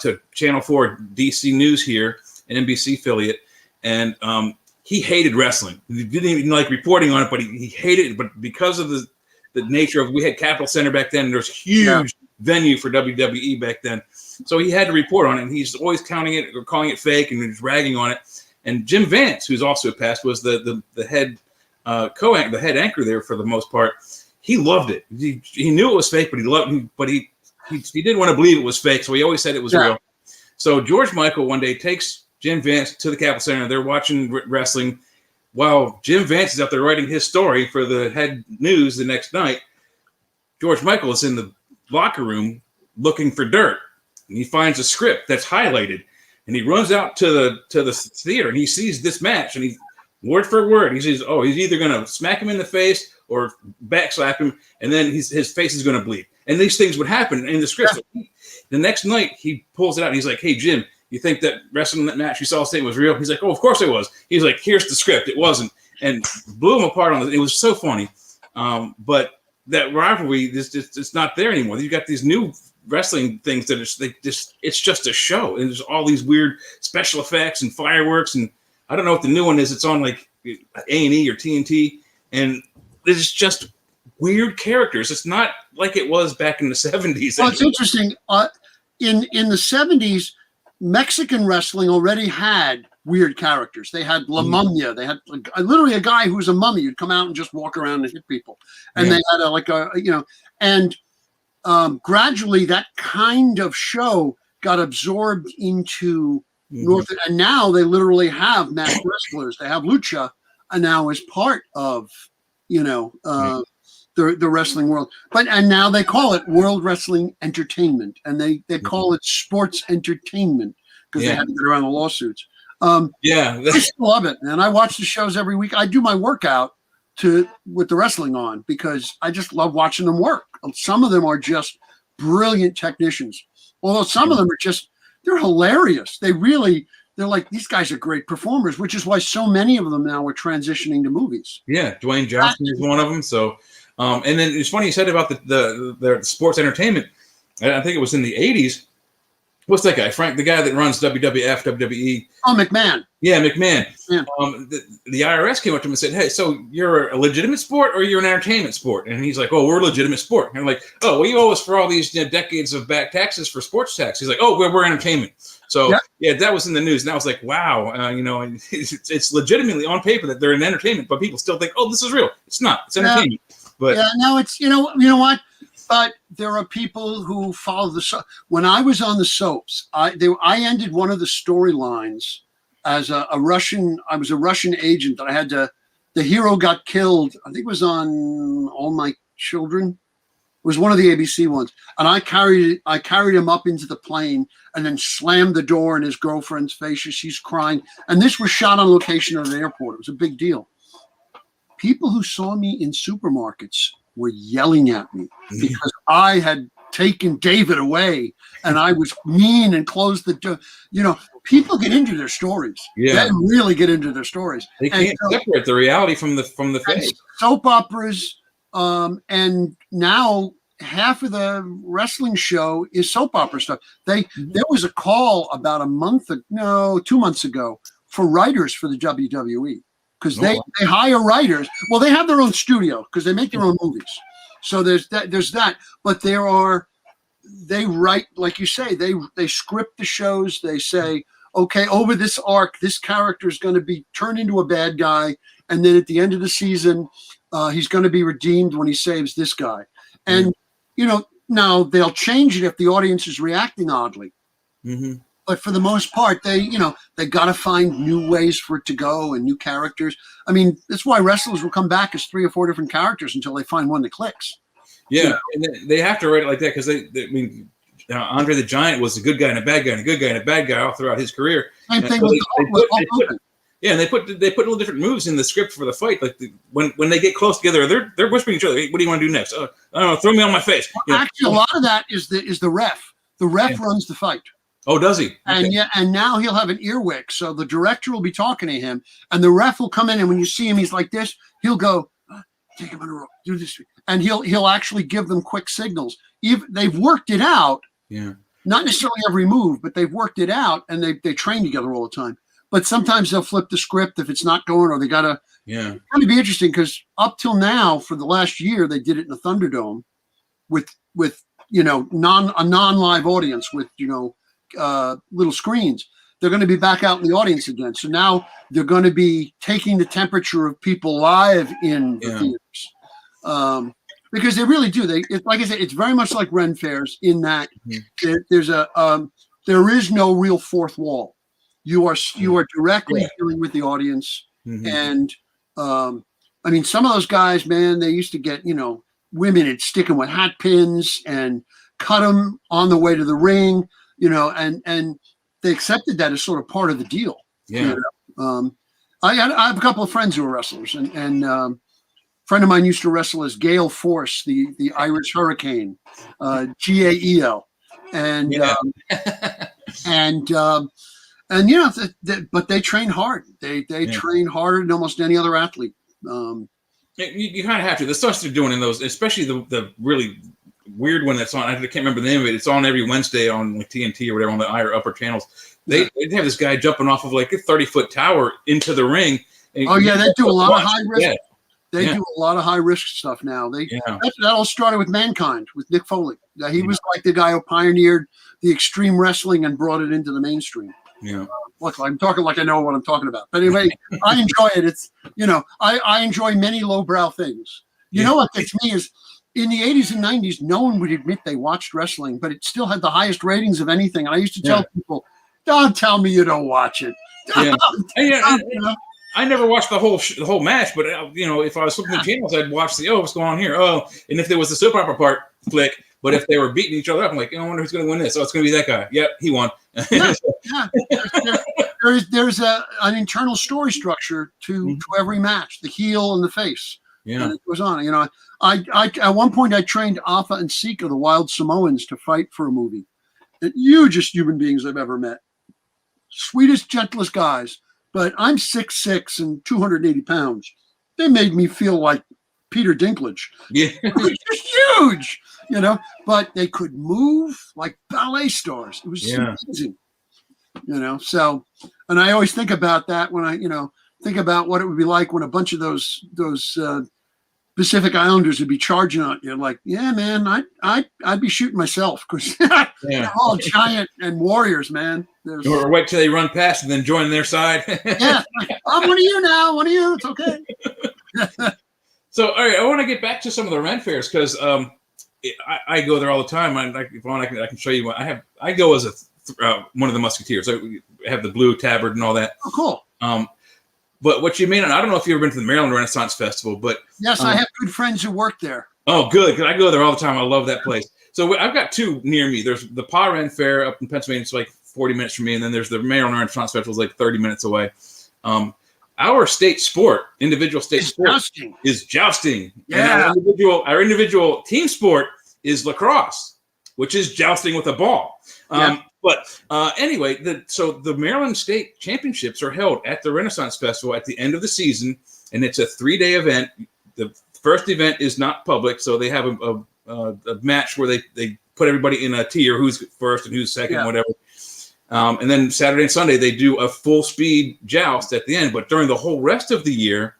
to Channel 4 DC News here, an NBC affiliate, and he hated wrestling. He didn't even like reporting on it, but he hated it. But because of the nature of, we had Capitol Center back then, and there's huge venue for WWE back then. So he had to report on it, and he's always counting it or calling it fake and just ragging on it. And Jim Vance, who's also passed, was the head the head anchor there for the most part. He loved it. He knew it was fake, but he loved it. But he didn't want to believe it was fake, so he always said it was real. So George Michael one day takes Jim Vance to the Capitol Center. They're watching wrestling while Jim Vance is out there writing his story for the head news the next night. George Michael is in the locker room looking for dirt. And he finds a script that's highlighted, and he runs out to the theater, and he sees this match, and he word for word, he says, "Oh, he's either gonna smack him in the face or backslap him, and then his face is gonna bleed." And these things would happen in the script. So the next night, he pulls it out, and he's like, "Hey, Jim, you think that wrestling that match you saw saying was real?" He's like, "Oh, of course it was." He's like, "Here's the script. It wasn't," and blew him apart on it. It was so funny, but that rivalry it's not there anymore. You got these new wrestling things that it's just a show, and there's all these weird special effects and fireworks, and I don't know what the new one is. It's on like A&E or TNT, and it's just weird characters. It's not like it was back in the 70s. Well, it's interesting. In the 70s, Mexican wrestling already had weird characters. They had La Mumia. They had literally a guy who was a mummy who'd come out and just walk around and hit people. And they had gradually that kind of show got absorbed into North. And now they literally have masked wrestlers. They have lucha now as part of, the wrestling world. And now they call it World Wrestling Entertainment, and they call it sports entertainment because they had to get around the lawsuits. I still love it, and I watch the shows every week. I do my workout with the wrestling on because I just love watching them work. Some of them are just brilliant technicians, although some of them are they're hilarious. They're like, these guys are great performers, which is why so many of them now are transitioning to movies. Yeah, Dwayne Johnson is one of them. So, and then it's funny you said about the sports entertainment. I think it was in the 80s. What's that guy? Frank, the guy that runs WWF, WWE. Oh, McMahon. Yeah, McMahon. Yeah. The IRS came up to him and said, "Hey, so you're a legitimate sport or you're an entertainment sport?" And he's like, "Oh, we're a legitimate sport." And I'm like, "Oh, well, you owe us for all these decades of back taxes for sports tax." He's like, "Oh, we're entertainment." So yeah, that was in the news, and I was like, "Wow, and it's legitimately on paper that they're in entertainment, but people still think, oh, this is real. It's not. It's entertainment." But no, it's you know what. But there are people who follow the soap. When I was on the soaps, I ended one of the storylines as a Russian. I was a Russian agent that I had to. The hero got killed. I think it was on All My Children. It was one of the ABC ones, and I carried him up into the plane and then slammed the door in his girlfriend's face. She's crying, and this was shot on location at an airport. It was a big deal. People who saw me in supermarkets were yelling at me because I had taken David away and I was mean and closed the door. People get into their stories. Yeah. They really get into their stories. They can't separate the reality from the fake. Soap operas, and now half of the wrestling show is soap opera stuff. There was a call about 2 months ago for writers for the WWE. Because they hire writers. Well, they have their own studio because they make their own movies. So there's that. But they write, like you say, they script the shows. They say, okay, over this arc, this character is going to be turned into a bad guy. And then at the end of the season, he's going to be redeemed when he saves this guy. And, now they'll change it if the audience is reacting oddly. Mm-hmm. But for the most part, they got to find new ways for it to go and new characters. I mean, that's why wrestlers will come back as 3 or 4 different characters until they find one that clicks. Yeah, and they have to write it like that because Andre the Giant was a good guy and a bad guy and a good guy and a bad guy all throughout his career. Same thing with Hulk. Yeah, and they put little different moves in the script for the fight. Like when they get close together, they're whispering to each other. Hey, what do you want to do next? I don't know. Throw me on my face. Actually, a lot of that is the ref. The ref runs the fight. Oh, does he? Okay. And now he'll have an earwick, so the director will be talking to him, and the ref will come in, and when you see him, he's like this. He'll go, take him on a rope, do this, and he'll actually give them quick signals. They've worked it out. Yeah. Not necessarily every move, but they've worked it out, and they train together all the time. But sometimes they'll flip the script if it's not going, or they gotta. Yeah. It's going to be interesting because up till now, for the last year, they did it in the Thunderdome, with a non-live audience with little screens. They're going to be back out in the audience again. So now they're going to be taking the temperature of people live in the theaters, because they really do. Like I said, it's very much like Ren fairs in that there is no real fourth wall. You are directly dealing with the audience, and I mean, some of those guys, man, they used to get women and stick them with hat pins and cut them on the way to the ring. And they accepted that as sort of part of the deal. Yeah. I have a couple of friends who are wrestlers, and a friend of mine used to wrestle as Gale Force, the Irish Hurricane, GAEL, but they train hard. They train harder than almost any other athlete. You kind of have to. The stuff they're doing in those, especially the really weird one that's on. I can't remember the name of it. It's on every Wednesday on like TNT or whatever on the higher upper channels. They have this guy jumping off of like a 30-foot tower into the ring. They do a lot of high risk. They do a lot of high risk stuff now. That all started with Mankind with Nick Foley. He was like the guy who pioneered the extreme wrestling and brought it into the mainstream. Yeah. Look, I'm talking like I know what I'm talking about. But anyway, I enjoy it. It's I enjoy many lowbrow things. You know what gets me is in the 80s and 90s, no one would admit they watched wrestling, but it still had the highest ratings of anything. And I used to tell people, don't tell me you don't watch it. I never watched the whole match, but if I was flipping the channels, I'd watch what's going on here. Oh, and if there was the soap opera part, click. But if they were beating each other up, I'm like, I wonder who's going to win this. Oh, it's going to be that guy. Yep, he won. Yeah. There's an internal story structure to every match, the heel and the face. Yeah, and it goes on. I at one point I trained Alpha and Sika, the Wild Samoans, to fight for a movie. And hugest human beings I've ever met. Sweetest, gentlest guys. But I'm 6'6" and 280 pounds. They made me feel like Peter Dinklage. Yeah, It was just huge, But they could move like ballet stars. It was amazing, So, and I always think about that when I, think about what it would be like when a bunch of those Pacific Islanders would be charging on you. Like, yeah, man, I'd be shooting myself because they're all giant and warriors, man. Or wait till they run past and then join their side. Yeah, I'm one of you now. One of you. It's okay. So, all right, I want to get back to some of the rent fairs because I go there all the time. If you want, I can show you. I go as one of the Musketeers. I have the blue tabard and all that. Oh, cool. But what you mean, I don't know if you've ever been to the Maryland Renaissance Festival, but yes, I have good friends who work there. Oh, good, because I go there all the time. I love that place. So I've got two near me. There's the Pa Ren Fair up in Pennsylvania. It's like 40 minutes from me, and then there's the Maryland Renaissance Festival. It's like 30 minutes away. Our state sport, individual state sport, is jousting. Yeah. And our individual team sport is lacrosse, which is jousting with a ball. But anyway, the Maryland State Championships are held at the Renaissance Festival at the end of the season, and it's a 3-day event. The first event is not public, so they have a match where they put everybody in a tier, who's first and who's second, whatever. And then Saturday and Sunday, they do a full-speed joust at the end. But during the whole rest of the year,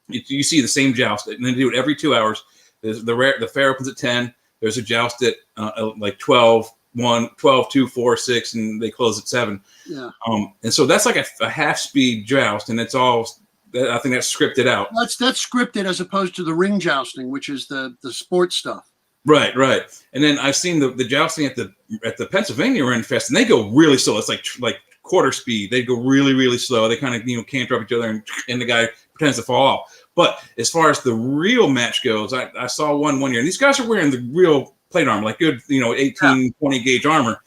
you see the same joust, and they do it every 2 hours. The fair opens at 10. There's a joust at like 12. 1, 12, 2, 4, 6, and they close at 7. Yeah. And so that's like a half-speed joust, and it's all. I think that's scripted out. That's scripted as opposed to the ring jousting, which is the sports stuff. Right. And then I've seen the jousting at the Pennsylvania Ren Fest, and they go really slow. It's like quarter speed. They go really, really slow. They kind of canter up each other, and the guy pretends to fall off. But as far as the real match goes, I saw one year, and these guys are wearing the real plate armor, like good, 18, 20 gauge armor.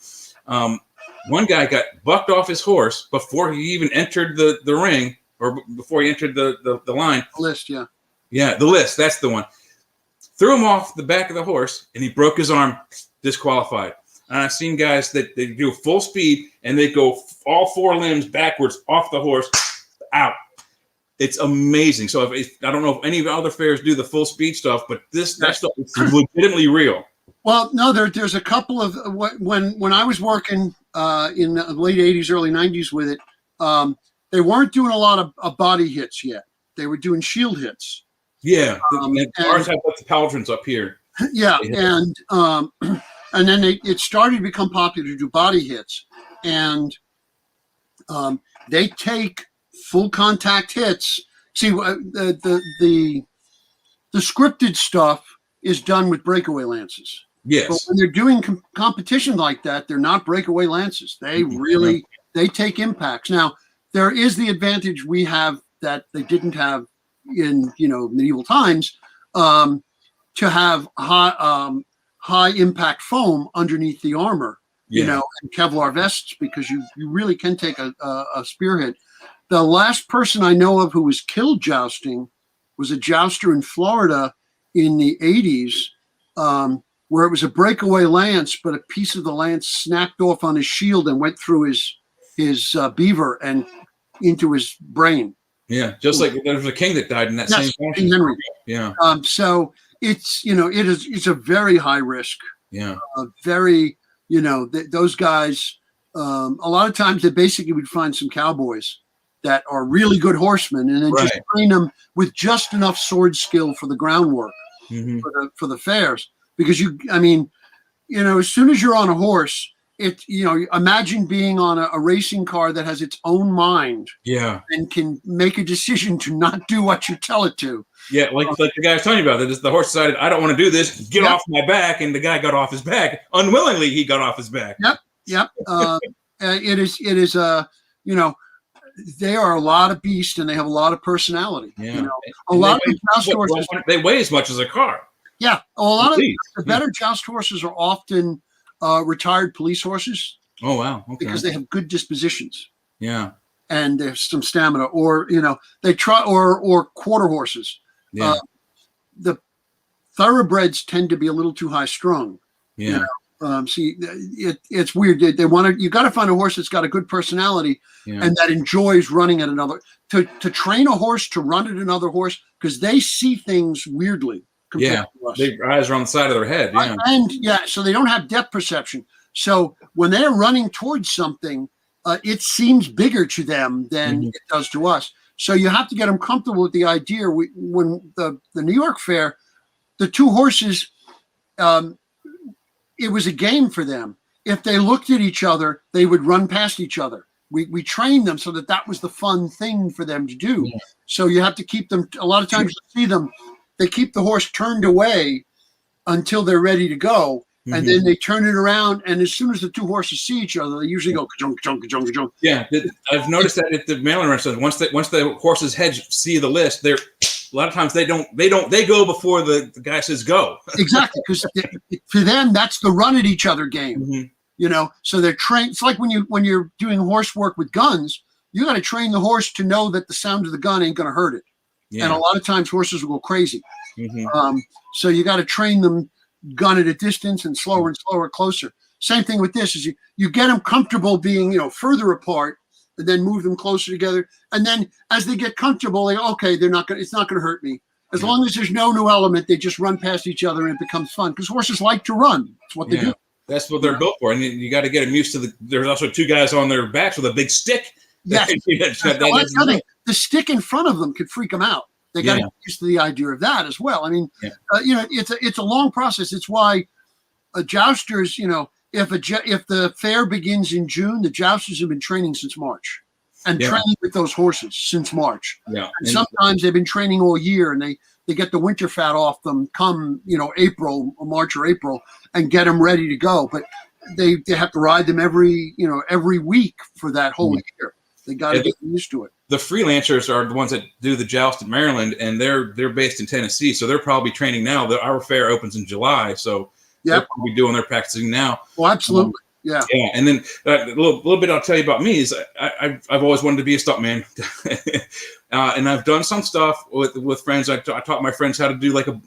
One guy got bucked off his horse before he even entered the ring, or before he entered the line. The list, yeah. Yeah, the list, that's the one. Threw him off the back of the horse, and he broke his arm, disqualified. And I've seen guys that they do full speed, and they go all 4 limbs backwards off the horse, out. It's amazing. So I don't know if any of the other fairs do the full speed stuff, but that stuff is legitimately real. Well, no, there's a couple of when I was working in the late 80s, early 90s with it, they weren't doing a lot of body hits yet. They were doing shield hits. Yeah, ours have the pauldrons up here. Yeah, and then it started to become popular to do body hits, and they take full contact hits. See, the scripted stuff is done with breakaway lances. Yes. But when they're doing competition like that, they're not breakaway lances. They really they take impacts. Now, there is the advantage we have that they didn't have in medieval times, to have high impact foam underneath the armor, and Kevlar vests, because you really can take a spear hit. The last person I know of who was killed jousting was a jouster in Florida in the 80s, where it was a breakaway lance, but a piece of the lance snapped off on his shield and went through his beaver and into his brain. Yeah, just like there was a king that died in that same fashion. King Henry. Yeah. So it's it's a very high risk. Yeah. Very those guys. A lot of times they basically would find some cowboys that are really good horsemen, and then just train them with just enough sword skill for the groundwork for the fairs. Because as soon as you're on a horse, imagine being on a racing car that has its own mind, and can make a decision to not do what you tell it to. Yeah, like the guy I was telling you about, that the horse decided, I don't want to do this, get off my back, and the guy got off his back. Unwillingly, he got off his back. Yep. It is they are a lot of beast, and they have a lot of personality. Yeah. You know, a lot of joust horses. They weigh as much as a car. Yeah, a lot of the better joust horses are often retired police horses. Oh wow! Okay. Because they have good dispositions. Yeah. And there's some stamina, or they try, or quarter horses. Yeah. The thoroughbreds tend to be a little too high strung. Yeah. See, it's weird. They want to. You got to find a horse that's got a good personality and that enjoys running at another. To train a horse to run at another horse, because they see things weirdly. Yeah, their eyes are on the side of their head. Yeah, and so they don't have depth perception. So when they're running towards something, it seems bigger to them than it does to us. So you have to get them comfortable with the idea. When the New York Fair, the two horses, it was a game for them. If they looked at each other, they would run past each other. We trained them so that was the fun thing for them to do. Yeah. So you have to keep them. A lot of times you see them, they keep the horse turned away until they're ready to go. And then they turn it around, and as soon as the two horses see each other, they usually go ka-junk, ka-junk, ka-junk, ka-junk. Yeah, I've noticed that at the mailing restaurant. Once the horses' heads see the list, they're a lot of times they go before the guy says go. Exactly, because for them that's the run at each other game. So they're trained. It's like when you're doing horse work with guns, you got to train the horse to know that the sound of the gun ain't going to hurt it. Yeah. And a lot of times horses will go crazy. So you got to train them. Gun at a distance and slower, closer. Same thing with this is you get them comfortable being further apart, and then move them closer together. And then as they get comfortable, they okay, it's not gonna hurt me. As long as there's no new element, they just run past each other and it becomes fun because horses like to run. That's what they do. That's what they're built for. And you got to get them used to there's also two guys on their backs with a big stick. Yes. The stick in front of them could freak them out. They got to get used to the idea of that as well. I mean, it's a long process. It's why jousters, if the fair begins in June, the jousters have been training since March and training with those horses since March. Yeah. And sometimes they've been training all year, and they get the winter fat off them come, March or April, and get them ready to go. But they have to ride them every week for that whole year. They got to get used to it. The freelancers are the ones that do the joust in Maryland, and they're based in Tennessee, so they're probably training now. Our fair opens in July, so they're probably doing their practicing now. Well, absolutely, yeah. And then a little bit I'll tell you about me is I've always wanted to be a stuntman, and I've done some stuff with friends. I taught my friends how to do like a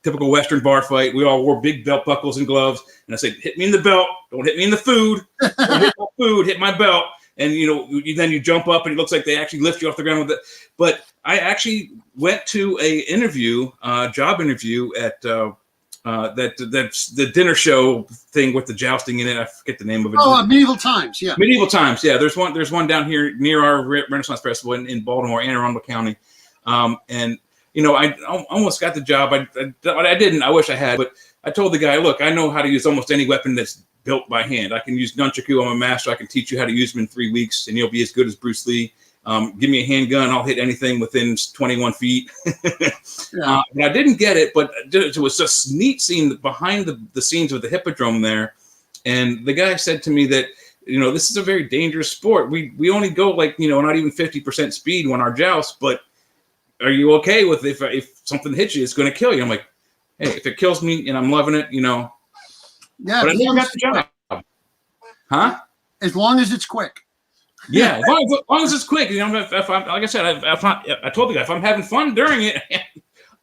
typical Western bar fight. We all wore big belt buckles and gloves, and I said, "Hit me in the belt, don't hit me in the food. Don't hit my food, hit my belt." And then you jump up, and it looks like they actually lift you off the ground with it. But I actually went to a job interview at that's the dinner show thing with the jousting in it. I forget the name of it. Oh, Medieval Times, yeah. Medieval Times, yeah. There's one down here near our Renaissance Festival in Baltimore, Anne Arundel County. And I almost got the job. I didn't. I wish I had. But I told the guy, look, I know how to use almost any weapon that's built by hand. I can use nunchaku. I'm a master. I can teach you how to use them in 3 weeks, and you'll be as good as Bruce Lee. Give me a handgun. I'll hit anything within 21 feet. But I didn't get it, but it was just neat seeing behind the scenes with the hippodrome there. And the guy said to me that, this is a very dangerous sport. We only go not even 50% speed when our joust, but are you okay with if something hits you, it's going to kill you? I'm like, hey, if it kills me and I'm loving it, Yeah, but I never got the job. Huh? As long as it's quick. Yeah, as long as it's quick. If I'm, like I said, I told the guy, if I'm having fun during it,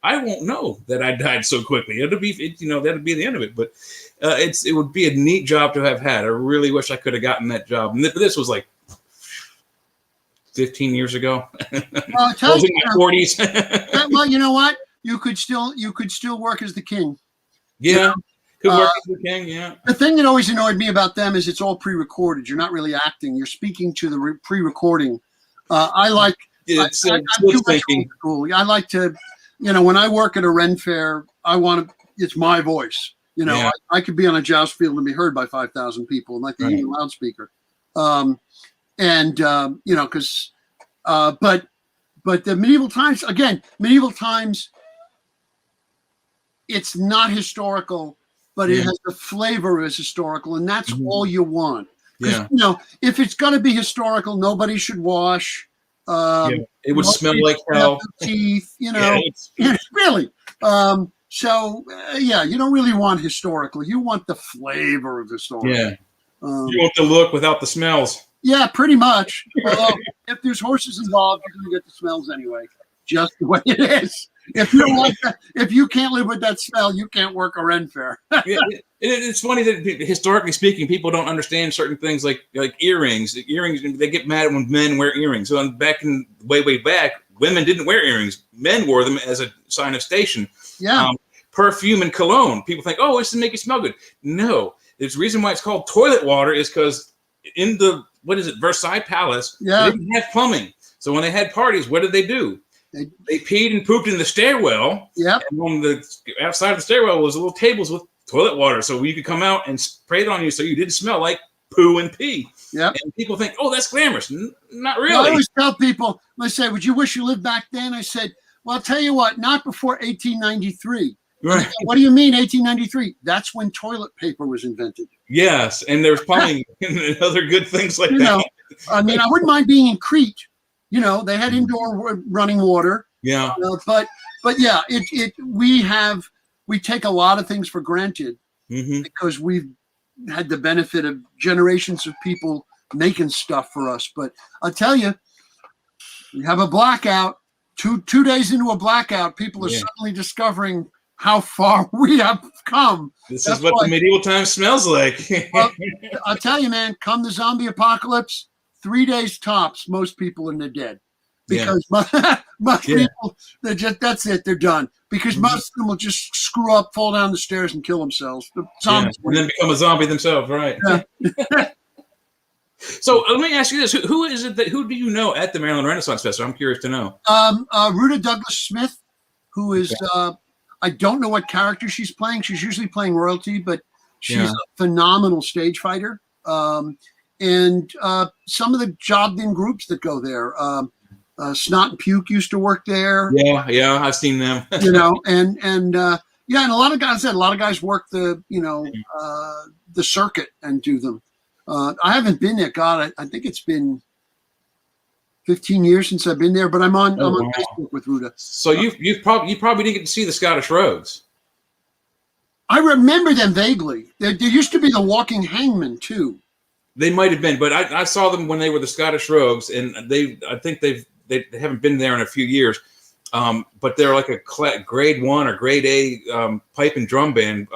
I won't know that I died so quickly. That'd be the end of it. But it would be a neat job to have had. I really wish I could have gotten that job. And this was like 15 years ago. Well, I was in my 40s. Well, you know what? You could still work as the king. Yeah. Could work as the king, yeah. The thing that always annoyed me about them is it's all pre-recorded. You're not really acting. You're speaking to the pre-recording. I like I'm too much old school. I like to, when I work at a Ren fair, it's my voice. I could be on a joust field and be heard by 5,000 people, like the Union loudspeaker. But the Medieval Times, it's not historical, but it has the flavor as historical, and that's all you want. Because Yeah. if it's going to be historical, nobody should wash. It would smell nobody like should have hell. no teeth. Yeah, Really. You don't really want historical. You want the flavor of historical. yeah. You want the look without the smells. Yeah, pretty much. Although, if there's horses involved, you're going to get the smells anyway. Just the way it is. If you don't like that, if you can't live with that smell, you can't work a Ren Fair. It's funny that historically speaking, people don't understand certain things like earrings. Earrings, they get mad when men wear earrings. So back in way back, women didn't wear earrings. Men wore them as a sign of station. Yeah. Perfume and cologne. People think, oh, it's to make you smell good. No, there's a reason why it's called toilet water is because in the Versailles Palace, they didn't have plumbing. So when they had parties, what did they do? They peed and pooped in the stairwell. Yeah. And on the outside of the stairwell was little tables with toilet water, so you could come out and spray it on you, so you didn't smell like poo and pee. Yeah. And people think, oh, that's glamorous. Not really. I always tell people, they say, "Would you wish you lived back then?" I said, "Well, I'll tell you what, not before 1893." Right. What do you mean 1893? That's when toilet paper was invented. Yes, and there's plumbing and other good things like that. I mean, I wouldn't mind being in Crete. They had indoor running water. Yeah. But yeah, we take a lot of things for granted because we've had the benefit of generations of people making stuff for us. But I'll tell you, we have a blackout. Two days into a blackout, people are suddenly discovering how far we have come. That's what the medieval times smells like. Well, I'll tell you, man, come the zombie apocalypse, 3 days tops, most people are dead. Because most people, that's it, they're done. Because most of them will just screw up, fall down the stairs, and kill themselves. The zombies and then become a zombie themselves, right? Yeah. So let me ask you this: who is it who do you know at the Maryland Renaissance Festival? I'm curious to know. Ruta Douglas Smith, who is I don't know what character she's playing. She's usually playing royalty, but she's a phenomenal stage fighter. And some of the jobbed-in groups that go there. Snot and Puke used to work there. Yeah, I've seen them. And a lot of guys work the the circuit and do them. I haven't been there. God, I think it's been 15 years since I've been there, but I'm on Facebook with Ruta. So you probably didn't get to see the Scottish Rogues. I remember them vaguely. There used to be the Walking Hangman too. They might have been, but I saw them when they were the Scottish Rogues, and I think they haven't been there in a few years. But they're like a grade 1 or grade A pipe and drum band.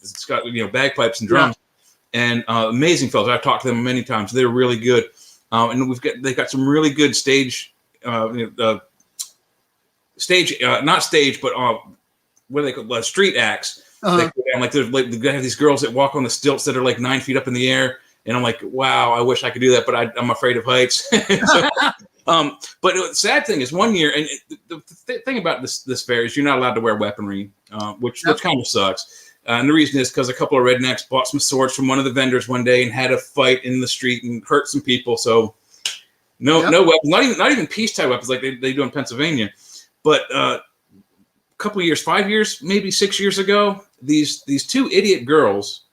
It's got bagpipes and drums, and amazing fellows. I've talked to them many times. They're really good, and they've got some really good stage, not stage, but what do they call street acts. They have these girls that walk on the stilts that are like 9 feet up in the air. And I'm like, wow, I wish I could do that, but I'm afraid of heights. But the sad thing is, one year, and the thing about this fair is you're not allowed to wear weaponry, which kind of sucks. And the reason is because a couple of rednecks bought some swords from one of the vendors one day and had a fight in the street and hurt some people. So no weapons, not even peace-type weapons like they do in Pennsylvania. But a couple of years, 5 years, maybe 6 years ago, these two idiot girls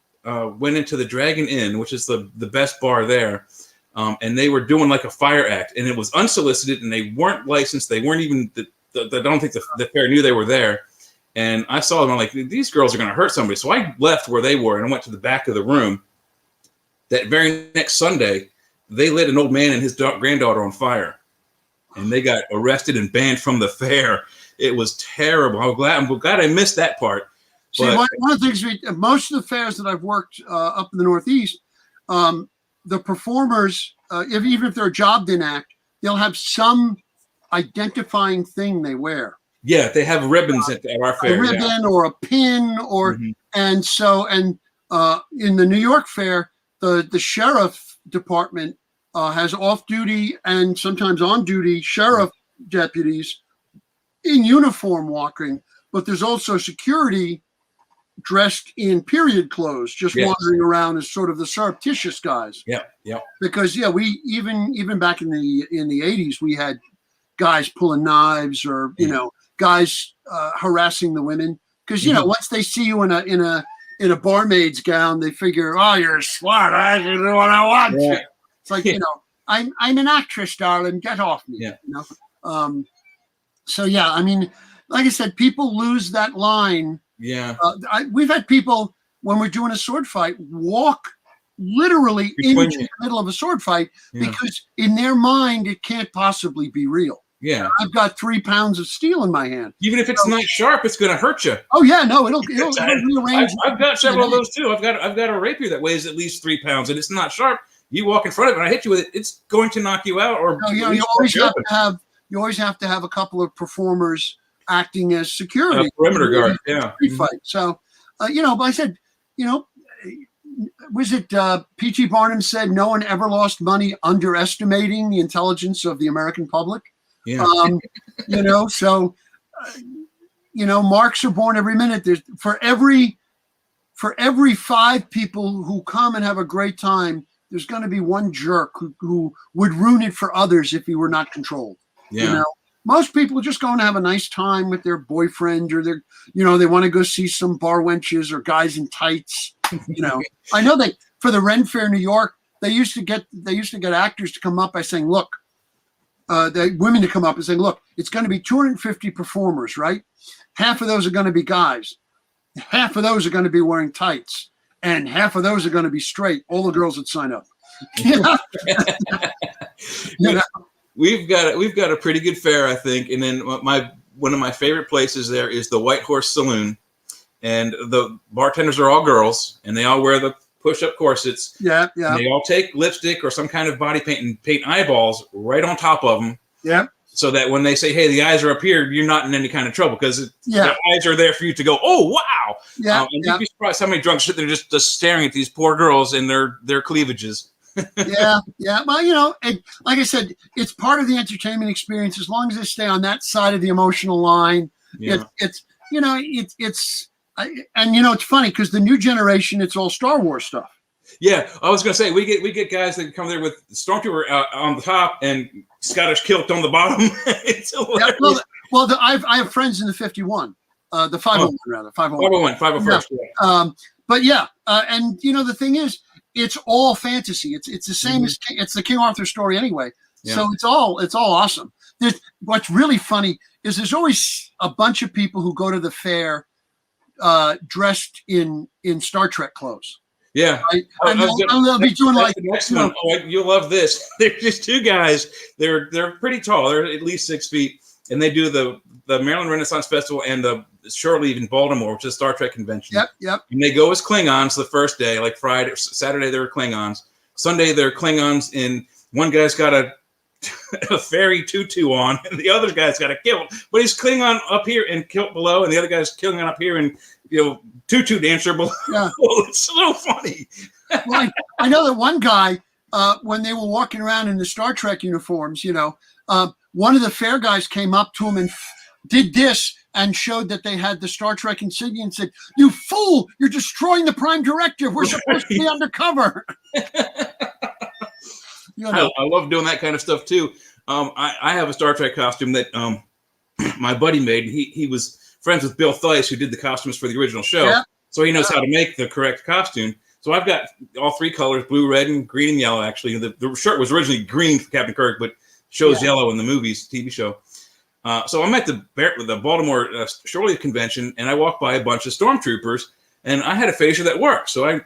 went into the Dragon Inn, which is the best bar there, and they were doing like a fire act, and it was unsolicited, and they weren't licensed. They weren't even. I don't think the fair knew they were there. And I saw them. I'm like, these girls are going to hurt somebody. So I left where they were, and I went to the back of the room. That very next Sunday, they lit an old man and his granddaughter on fire, and they got arrested and banned from the fair. It was terrible. I'm glad I missed that part. See, one of the things most of the fairs that I've worked up in the Northeast, the performers, even if they're a jobbed-in act, they'll have some identifying thing they wear. Yeah, they have ribbons at our fair. A ribbon or a pin, and in the New York Fair, the sheriff department has off-duty and sometimes on-duty sheriff deputies in uniform walking, but there's also security dressed in period clothes, just wandering around as sort of the surreptitious guys. Yeah. Because we even back in the 80s, we had guys pulling knives or guys harassing the women because once they see you in in a barmaid's gown, they figure, oh, you're a slut. I can do what I want. Yeah. It's like, I'm an actress, darling. Get off me. Yeah. So yeah, I mean, like I said, people lose that line. Yeah. We've had people when we're doing a sword fight walk literally into the middle of a sword fight because in their mind it can't possibly be real. Yeah. I've got 3 pounds of steel in my hand. Even if it's not sharp, it's going to hurt you. Oh yeah, no, it'll rearrange. I've got several of those too. I've got a rapier that weighs at least 3 pounds, and it's not sharp. You walk in front of it, and I hit you with it, it's going to knock you out. Or you always have to have a couple of performers acting as security, perimeter guard. Yeah. Fight. So, but I said, was it P.T. Barnum said no one ever lost money underestimating the intelligence of the American public. Yeah. So marks are born every minute. There's for every 5 people who come and have a great time, there's going to be one jerk who would ruin it for others if he were not controlled. Yeah. Most people are just going to have a nice time with their boyfriend or their, they want to go see some bar wenches or guys in tights. I know that for the Ren Fair, New York, they used to get actors to come up by saying, look, women to come up and saying, look, it's going to be 250 performers, right? Half of those are going to be guys. Half of those are going to be wearing tights. And half of those are going to be straight. All the girls would sign up. We've got a pretty good fair, I think. And then one of my favorite places there is the White Horse Saloon. And the bartenders are all girls, and they all wear the push-up corsets. Yeah. And they all take lipstick or some kind of body paint and paint eyeballs right on top of them. Yeah. So that when they say, hey, the eyes are up here, you're not in any kind of trouble because the eyes are there for you to go, oh, wow. Yeah. And you'd be surprised how many drunks sit there just staring at these poor girls and their cleavages. Yeah. Well, like I said, it's part of the entertainment experience. As long as they stay on that side of the emotional line, it's funny because the new generation, it's all Star Wars stuff. Yeah, I was gonna say we get guys that come there with Stormtrooper on the top and Scottish kilt on the bottom. It's hilarious. I have friends in the 51, the 501 rather, 501, 501. Yeah. But yeah, and the thing is, it's all fantasy. It's the same as it's the King Arthur story anyway. Yeah. So it's all awesome. What's really funny is there's always a bunch of people who go to the fair dressed in Star Trek clothes. Yeah, right? And they'll be doing like the next one. Oh, you'll love this. They're just 2 guys. They're pretty tall. They're at least 6 feet, and they do the Maryland Renaissance Festival and the shore leave in Baltimore, which is a Star Trek convention. Yep. And they go as Klingons the first day, like Saturday they were Klingons. Sunday they're Klingons, and one guy's got a fairy tutu on, and the other guy's got a kilt, but he's Klingon up here and kilt below, and the other guy's Klingon up here and tutu dancer below. Yeah. It's so funny. Well, I know that one guy when they were walking around in the Star Trek uniforms, one of the fair guys came up to him and did this and showed that they had the Star Trek insignia and said, "You fool! You're destroying the Prime Directive. We're supposed to be undercover." I love doing that kind of stuff too. I have a Star Trek costume that my buddy made. He was friends with Bill Thies, who did the costumes for the original show, so he knows how to make the correct costume. So I've got all 3 colors: blue, red, and green and yellow. Actually, the shirt was originally green for Captain Kirk, but shows yellow in the movies, TV show. So I'm at the Baltimore Shore Leave Convention, and I walked by a bunch of stormtroopers, and I had a phaser that worked. So I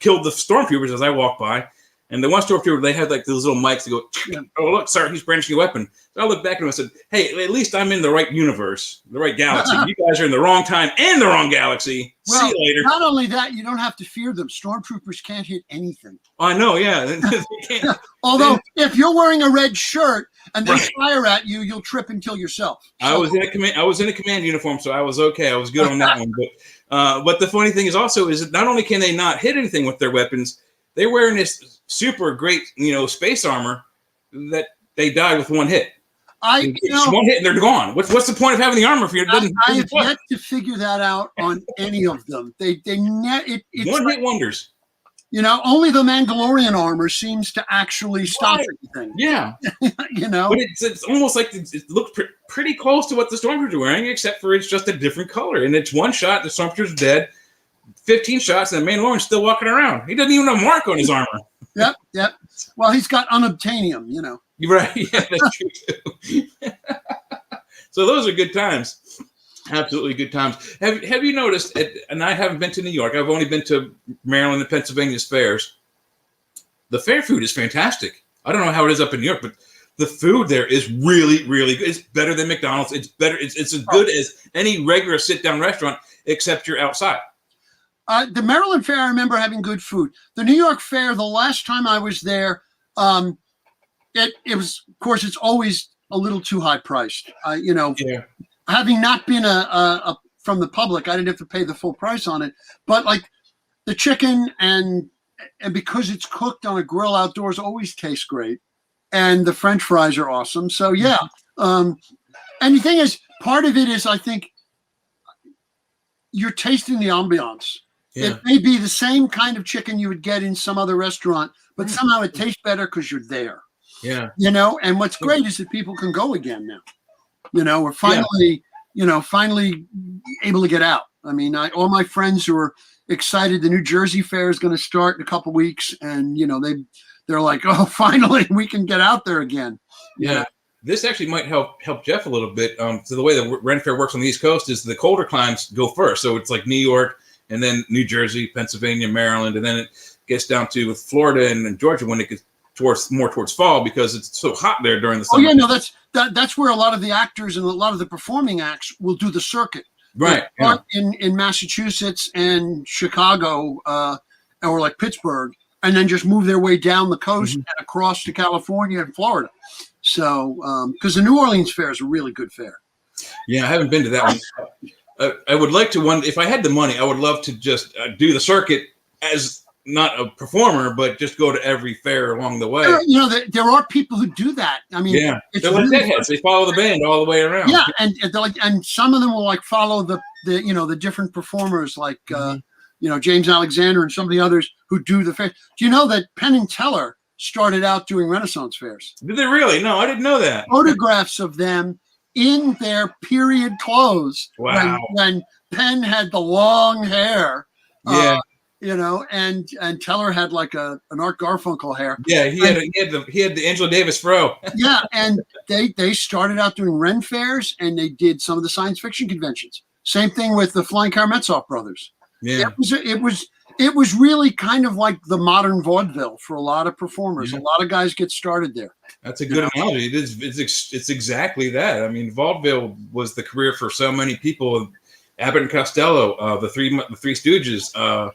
killed the stormtroopers as I walked by. And the one stormtrooper, they had like those little mics to go, "Oh, look, sir, he's brandishing a weapon." So I looked back at him and said, "Hey, at least I'm in the right universe, the right galaxy. You guys are in the wrong time and the wrong galaxy. Well, see you later." Not only that, you don't have to fear them. Stormtroopers can't hit anything. I know, yeah. They can't. Although, if you're wearing a red shirt and they fire at you, you'll trip and kill yourself. So, I was in a command uniform, so I was okay. I was good on that one. But the funny thing is also is that not only can they not hit anything with their weapons, they're wearing this super great, space armor that they die with one hit. One hit and they're gone. What's the point of having the armor if you doesn't? I have yet to figure that out on any of them. It's one hit wonders. Only the Mandalorian armor seems to actually stop anything. Yeah. But it's almost like it looks pretty close to what the Stormtroopers are wearing, except for it's just a different color. And it's one shot, the Stormtrooper's dead. 15 shots, and Mandalorian's still walking around. He doesn't even have a mark on his armor. Yep. Well, he's got unobtainium, you know. You're right. Yeah, that's true too. So those are good times. Absolutely good times. Have you noticed, and I haven't been to New York, I've only been to Maryland and Pennsylvania's fairs. The fair food is fantastic. I don't know how it is up in New York, but the food there is really, really good. It's better than McDonald's. It's better. It's as good as any regular sit-down restaurant, except you're outside. The Maryland Fair, I remember having good food. The New York Fair, the last time I was there, it was, of course, it's always a little too high priced. Having not been a from the public, I didn't have to pay the full price on it. But like the chicken and because it's cooked on a grill outdoors, always tastes great, and the French fries are awesome. So yeah, and the thing is, part of it is I think you're tasting the ambiance. Yeah. It may be the same kind of chicken you would get in some other restaurant, but somehow it tastes better because you're there. Yeah. And what's great is that people can go again now. We're finally able to get out. I mean, all my friends who are excited, the New Jersey Fair is going to start in a couple weeks, and they're like, oh, finally we can get out there again. Yeah. This actually might help Jeff a little bit. So the way the Ren Fair works on the East Coast is the colder climes go first. So it's like New York, and then New Jersey, Pennsylvania, Maryland, and then it gets down to Florida and Georgia when it gets more towards fall because it's so hot there during the summer. Oh yeah, no, that's where a lot of the actors and a lot of the performing acts will do the circuit. Right. Yeah. In Massachusetts and Chicago or like Pittsburgh, and then just move their way down the coast and across to California and Florida. So because the New Orleans Fair is a really good fair. Yeah, I haven't been to that one. I would like to if I had the money, I would love to just do the circuit as not a performer, but just go to every fair along the way. There are people who do that. I mean, yeah, they're like deadheads. They follow the band all the way around. Yeah, and some of them will like follow the different performers like James Alexander and some of the others who do the fair. Do you know that Penn and Teller started out doing Renaissance fairs? Did they really? No, I didn't know that. Photographs of them in their period clothes. Wow. When Penn had the long hair. Yeah. And Teller had like an Art Garfunkel hair. Yeah, he had the Angela Davis fro. Yeah, and they started out doing Ren fairs, and they did some of the science fiction conventions. Same thing with the Flying Karamazov brothers. Yeah, it was really kind of like the modern vaudeville for a lot of performers. Yeah. A lot of guys get started there. That's a good analogy. It is. It's exactly that. I mean, vaudeville was the career for so many people. Abbott and Costello, the Three Stooges.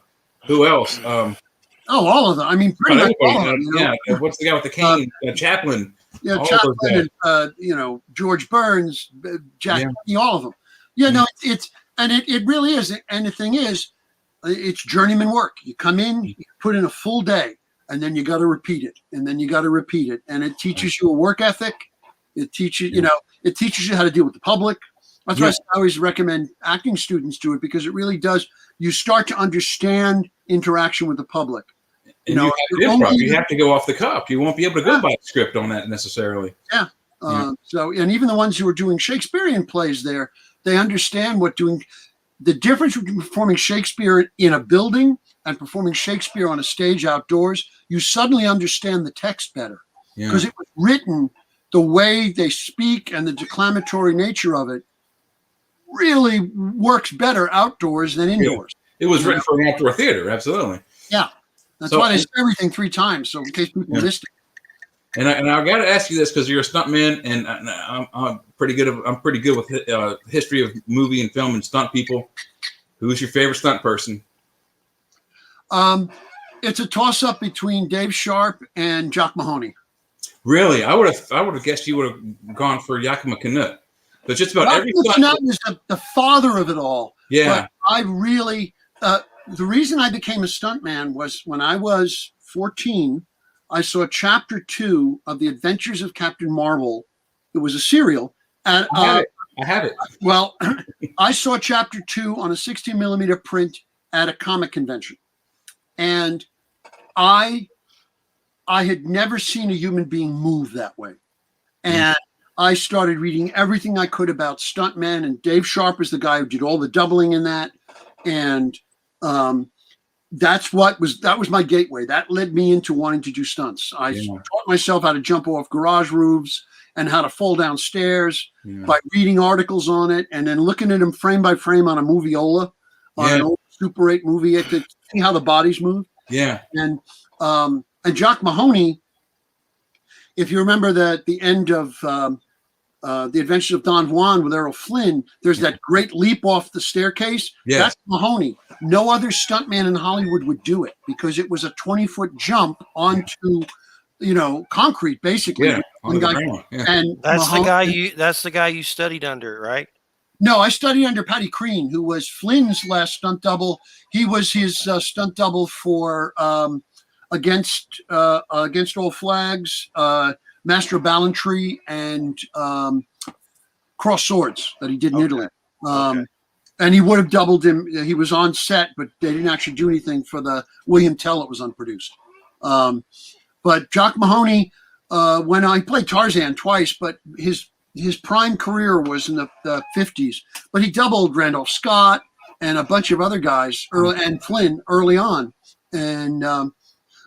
Who else? All of them. I mean, pretty much all of them. Yeah. What's the guy with the cane? Chaplin. Yeah, Chaplin and George Burns, Jack, all of them. Yeah, no, it really is. And the thing is, it's journeyman work. You come in, you put in a full day, and then you got to repeat it, and then you got to repeat it, and it teaches you a work ethic. It teaches it teaches you how to deal with the public. That's why I always recommend acting students do it, because it really does. You start to understand interaction with the public. You have to go off the cuff. You won't be able to go by the script on that necessarily. Yeah. So, and even the ones who are doing Shakespearean plays there, they understand the difference between performing Shakespeare in a building and performing Shakespeare on a stage outdoors. You suddenly understand the text better because it was written, the way they speak and the declamatory nature of it really works better outdoors than indoors. It was written for an outdoor theater, absolutely. Yeah, that's why they say everything 3 times, so in case people missed it. And I got to ask you this because you're a stuntman, and I'm pretty good. I'm pretty good with history of movie and film and stunt people. Who's your favorite stunt person? It's a toss-up between Dave Sharp and Jock Mahoney. Really, I would have guessed you would have gone for Yakima Canutt. But just about every stunt was the father of it all. Yeah, but I really the reason I became a stuntman was when I was 14. I saw chapter 2 of The Adventures of Captain Marvel. It was a serial. And I have it. Well, I saw chapter 2 on a 16 millimeter print at a comic convention. And I had never seen a human being move that way. And I started reading everything I could about stuntmen, and Dave Sharp is the guy who did all the doubling in that. And That was my gateway. That led me into wanting to do stunts. I taught myself how to jump off garage roofs and how to fall down stairs by reading articles on it and then looking at them frame by frame on a moviola, on an old Super 8 movie to see how the bodies move. Yeah. And Jock Mahoney, if you remember that the end of The Adventures of Don Juan with Errol Flynn, there's that great leap off the staircase. Yeah. That's Mahoney. No other stuntman in Hollywood would do it because it was a 20-foot jump onto, concrete basically. Yeah. And that's Mahoney, the guy you studied under, right? No, I studied under Patty Crean, who was Flynn's last stunt double. He was his stunt double for Against All Flags, Master of Ballantrae, and Cross Swords that he did in Italy. And he would have doubled him. He was on set, but they didn't actually do anything for the William Tell. It was unproduced. But Jock Mahoney, when I played Tarzan twice, but his prime career was in the 50s. But he doubled Randolph Scott and a bunch of other guys and Flynn early on. And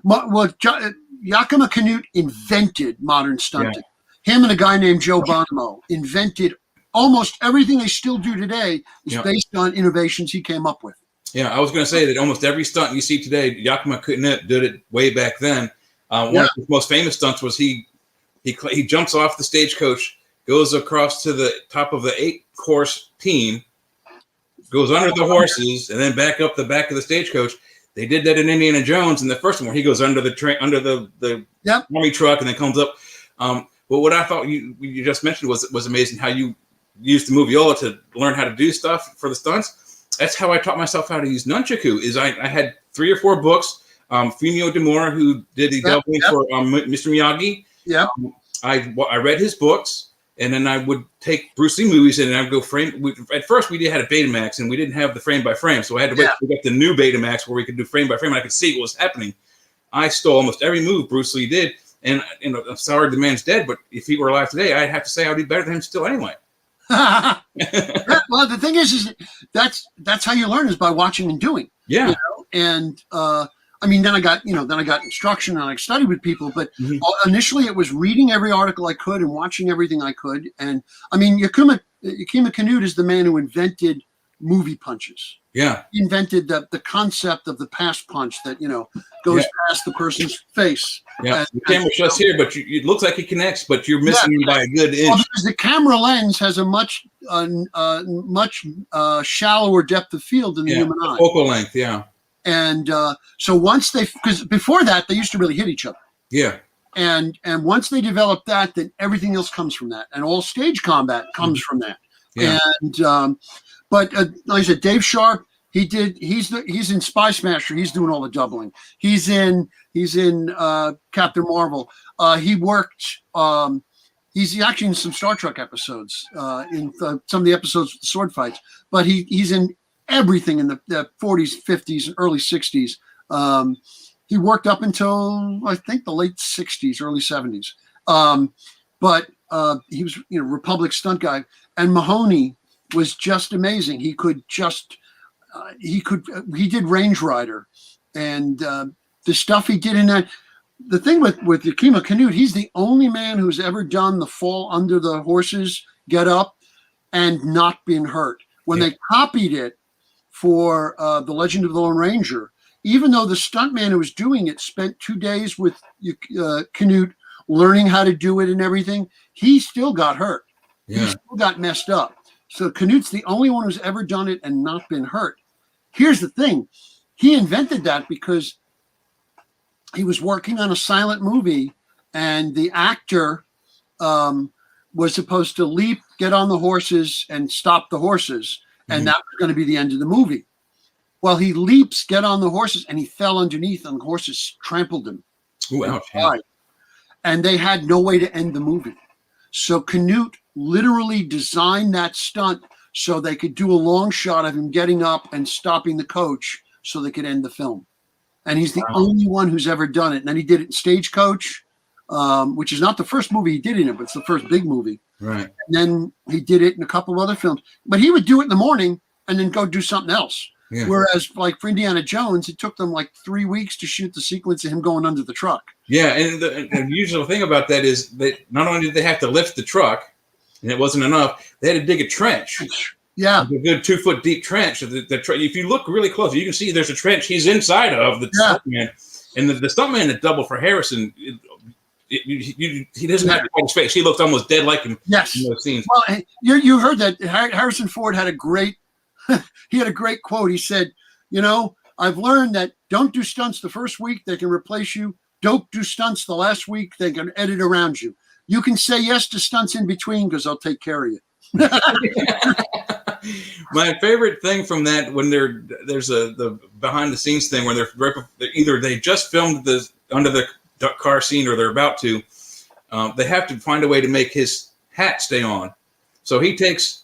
Yakima Canute invented modern stunting. Yeah. Him and a guy named Joe Bonomo invented almost everything they still do today is based on innovations he came up with. Yeah, I was going to say that almost every stunt you see today, Yakima Canute did it way back then. One of his most famous stunts was he jumps off the stagecoach, goes across to the top of the 8-horse team, goes under the horses, and then back up the back of the stagecoach. They did that in Indiana Jones in the first one, where he goes under the train, under the army truck, and then comes up. But what I thought you just mentioned was amazing. How you used the moviola to learn how to do stuff for the stunts. That's how I taught myself how to use nunchaku. Is I had 3 or 4 books. Fumio Demura, who did the doubling for Mr. Miyagi. Yeah, I read his books. And then I would take Bruce Lee movies and I would go frame. At first, we had a Betamax and we didn't have the frame by frame. So I had to wait to get the new Betamax where we could do frame by frame and I could see what was happening. I stole almost every move Bruce Lee did. And I'm sorry the man's dead, but if he were alive today, I'd have to say I'd be better than him still anyway. Well, the thing is that's how you learn is by watching and doing. Yeah. And then I got instruction and I studied with people, but initially it was reading every article I could and watching everything I could. And Yakima Canute is the man who invented movie punches. Yeah. He invented the concept of the pass punch that, goes past the person's face. Yeah. The camera's just here, but it looks like it connects, but you're missing him by a good inch. Well, because the camera lens has a much shallower depth of field than the human eye. Focal length, yeah. And so once because before that, they used to really hit each other. Yeah. And once they developed that, then everything else comes from that. And all stage combat comes from that. Yeah. And but like I said, Dave Sharp, he's in Spy Smasher. He's doing all the doubling. He's in Captain Marvel. He worked. He's actually in some Star Trek episodes. In some of the episodes with the sword fights. But he's in everything in the 40s, 50s, and early 60s. He worked up until I think the late 60s, early 70s. But he was Republic stunt guy, and Mahoney was just amazing. He did Range Rider, and the stuff he did in that. The thing with Yakima Canute, he's the only man who's ever done the fall under the horses, get up, and not been hurt. When they copied it for The Legend of the Lone Ranger, even though the stuntman who was doing it spent 2 days with Canute learning how to do it and everything, he still got hurt. Yeah. He still got messed up. So Canute's the only one who's ever done it and not been hurt. Here's the thing. He invented that because he was working on a silent movie and the actor was supposed to leap, get on the horses, and stop the horses. And that was going to be the end of the movie. Well, he leaps, get on the horses, and he fell underneath, and the horses trampled him. Ooh, ouch. And they had no way to end the movie. So Canute literally designed that stunt so they could do a long shot of him getting up and stopping the coach so they could end the film. And he's the only one who's ever done it. And then he did it in Stagecoach, which is not the first movie he did in it, but it's the first big movie. Right. And then he did it in a couple of other films. But he would do it in the morning and then go do something else. Yeah. Whereas, like for Indiana Jones, it took them like 3 weeks to shoot the sequence of him going under the truck. Yeah, and the usual thing about that is that not only did they have to lift the truck, and it wasn't enough, they had to dig a trench. Yeah, like a good 2 foot deep trench. If you look really close, you can see there's a trench he's inside of the stuntman, and the stuntman that doubled for Harrison. He doesn't have to hide his face. He looked almost dead like in those scenes. Well, you heard that Harrison Ford had a great he had a great quote. He said, I've learned that don't do stunts the first week, they can replace you. Don't do stunts the last week, they can edit around you. You can say yes to stunts in between because I'll take care of you. My favorite thing from that when there's the behind the scenes thing where either they just filmed the under the car scene or they're about to. They have to find a way to make his hat stay on. So he takes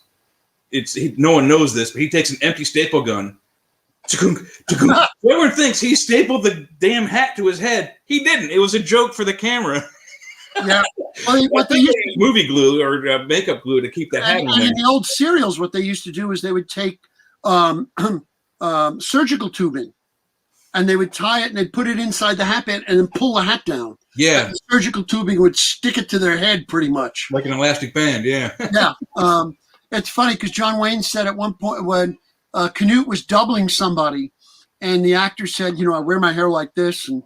no one knows this, but he takes an empty staple gun. Everyone thinks he stapled the damn hat to his head. He didn't. It was a joke for the camera. Yeah. Well, what they used movie glue or makeup glue to keep the hat on there. In the old serials, what they used to do is they would take surgical tubing and they would tie it and they'd put it inside the hat band and then pull the hat down. Yeah. And the surgical tubing would stick it to their head pretty much. Like an elastic band, yeah. Yeah. It's funny because John Wayne said at one point when Canute was doubling somebody and the actor said, I wear my hair like this. And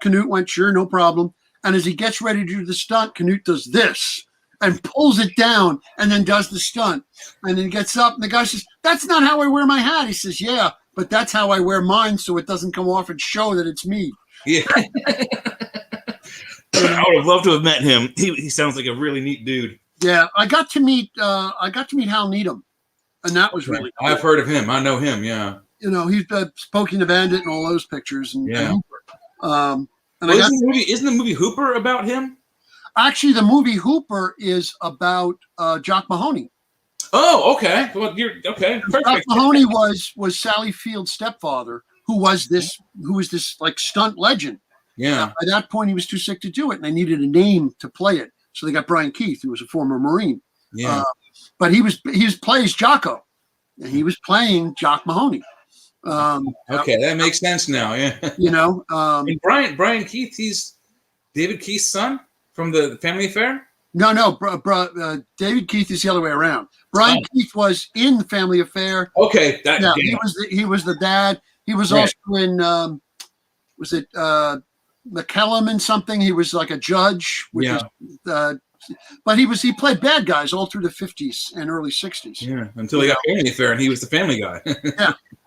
Canute went, sure, no problem. And as he gets ready to do the stunt, Canute does this and pulls it down and then does the stunt. And then he gets up and the guy says, that's not how I wear my hat. He says, yeah, but that's how I wear mine so it doesn't come off and show that it's me. Yeah. I would have loved to have met him. He sounds like a really neat dude. Yeah, I got to meet Hal Needham, and that was really cool. I've heard of him. I know him, yeah. He's Smokey the Bandit and all those pictures. And, yeah. Isn't the movie Hooper about him? Actually, the movie Hooper is about Jock Mahoney. Oh, okay. Well, you're okay. Perfect. Jock Mahoney was Sally Field's stepfather, who was this like stunt legend. Yeah. By that point, he was too sick to do it, and they needed a name to play it. So they got Brian Keith, who was a former Marine. Yeah. But he plays Jocko, and he was playing Jock Mahoney. Okay, that makes sense now. Yeah. And Brian Keith, he's David Keith's son from the Family Affair. No, David Keith is the other way around. Brian Keith was in the Family Affair. Okay, he was the dad. He was also in was it McCallum and something? He was like a judge. But he played bad guys all through the 50s and early 60s. Yeah, until he got Family Affair and he was the family guy.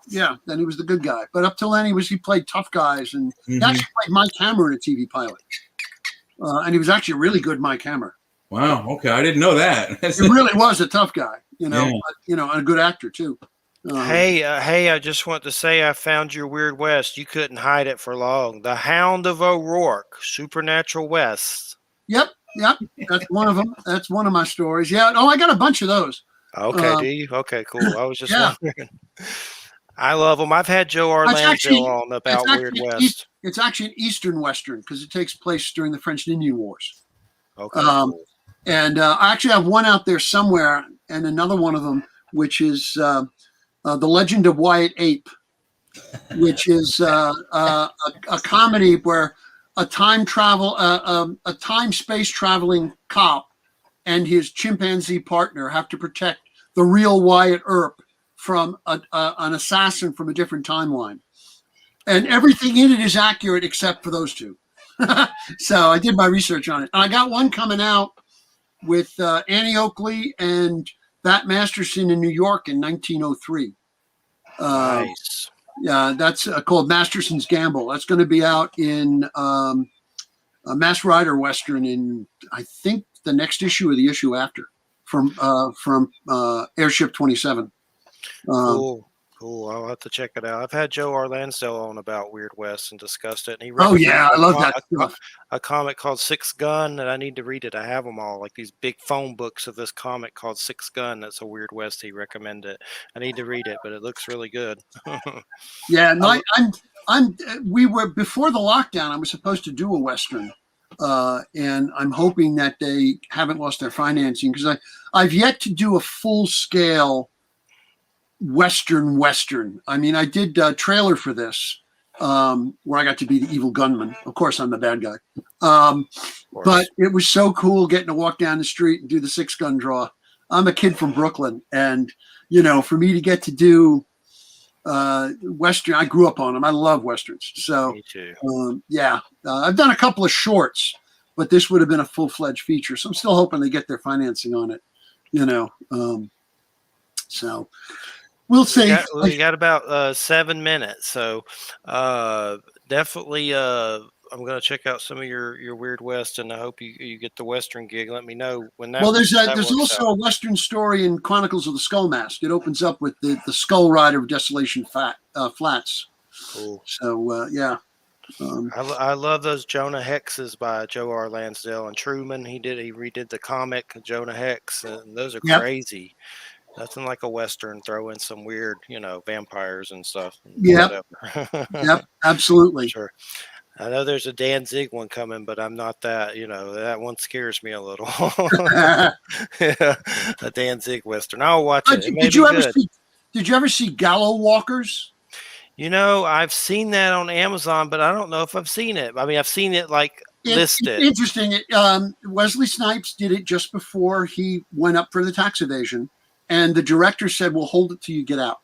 Yeah. Then he was the good guy. But up till then, he played tough guys, and he actually played Mike Hammer in a TV pilot. And he was actually a really good Mike Hammer. Wow. Okay, I didn't know that. He really was a tough guy. And a good actor too. Hey! I just want to say I found your Weird West. You couldn't hide it for long. The Hound of O'Rourke, Supernatural West. Yep. That's one of them. That's one of my stories. Yeah. Oh, I got a bunch of those. Okay, do you? Okay, cool. I was just wondering. I love them. I've had Joe Orlando on about Weird West. It's actually an Eastern Western because it takes place during the French and Indian Wars. Okay. Cool. And I actually have one out there somewhere, and another one of them, which is The Legend of Wyatt Ape, which is a comedy where a time space traveling cop and his chimpanzee partner have to protect the real Wyatt Earp from an assassin from a different timeline. And everything in it is accurate except for those two. So I did my research on it. And I got one coming out with Annie Oakley and Bat Masterson in New York in 1903. Nice. Yeah, that's called Masterson's Gamble. That's going to be out in a Mass Rider Western in, I think, the next issue or the issue after from Airship 27. Cool. I'll have to check it out. I've had Joe Orlando on about Weird West and discussed it. And he I love that stuff. A comic called Six Gun, and I need to read it. I have them all, like these big phone books of this comic called Six Gun. That's a Weird West. He recommended it. I need to read it, but it looks really good. Yeah, no, we were before the lockdown. I was supposed to do a Western, and I'm hoping that they haven't lost their financing because I've yet to do a full scale Western. I mean, I did a trailer for this where I got to be the evil gunman. Of course, I'm the bad guy. But it was so cool getting to walk down the street and do the 6-gun draw. I'm a kid from Brooklyn, and for me to get to do Western, I grew up on them. I love Westerns. So, Me too. I've done a couple of shorts, but this would have been a full-fledged feature. So I'm still hoping they get their financing on it, so we'll see. We got about 7 minutes. So definitely I'm going to check out some of your Weird West, and I hope you get the Western gig. Let me know when that. Well, there's also a Western story in Chronicles of the Skull Mask. It opens up with the Skull Rider of Desolation Flats. Cool. So I love those Jonah Hexes by Joe R. Lansdale and Truman. He redid the comic Jonah Hex, and those are crazy. Nothing like a Western. Throw in some weird, vampires and stuff. Yep, absolutely. Sure. I know there's a Danzig one coming, but I'm not that. That one scares me a little. A Danzig Western. I'll watch it. Did you ever see Gallow Walkers? I've seen that on Amazon, but I don't know if I've seen it. I mean, I've seen it listed. It's interesting. Wesley Snipes did it just before he went up for the tax evasion. And the director said, "We'll hold it till you get out."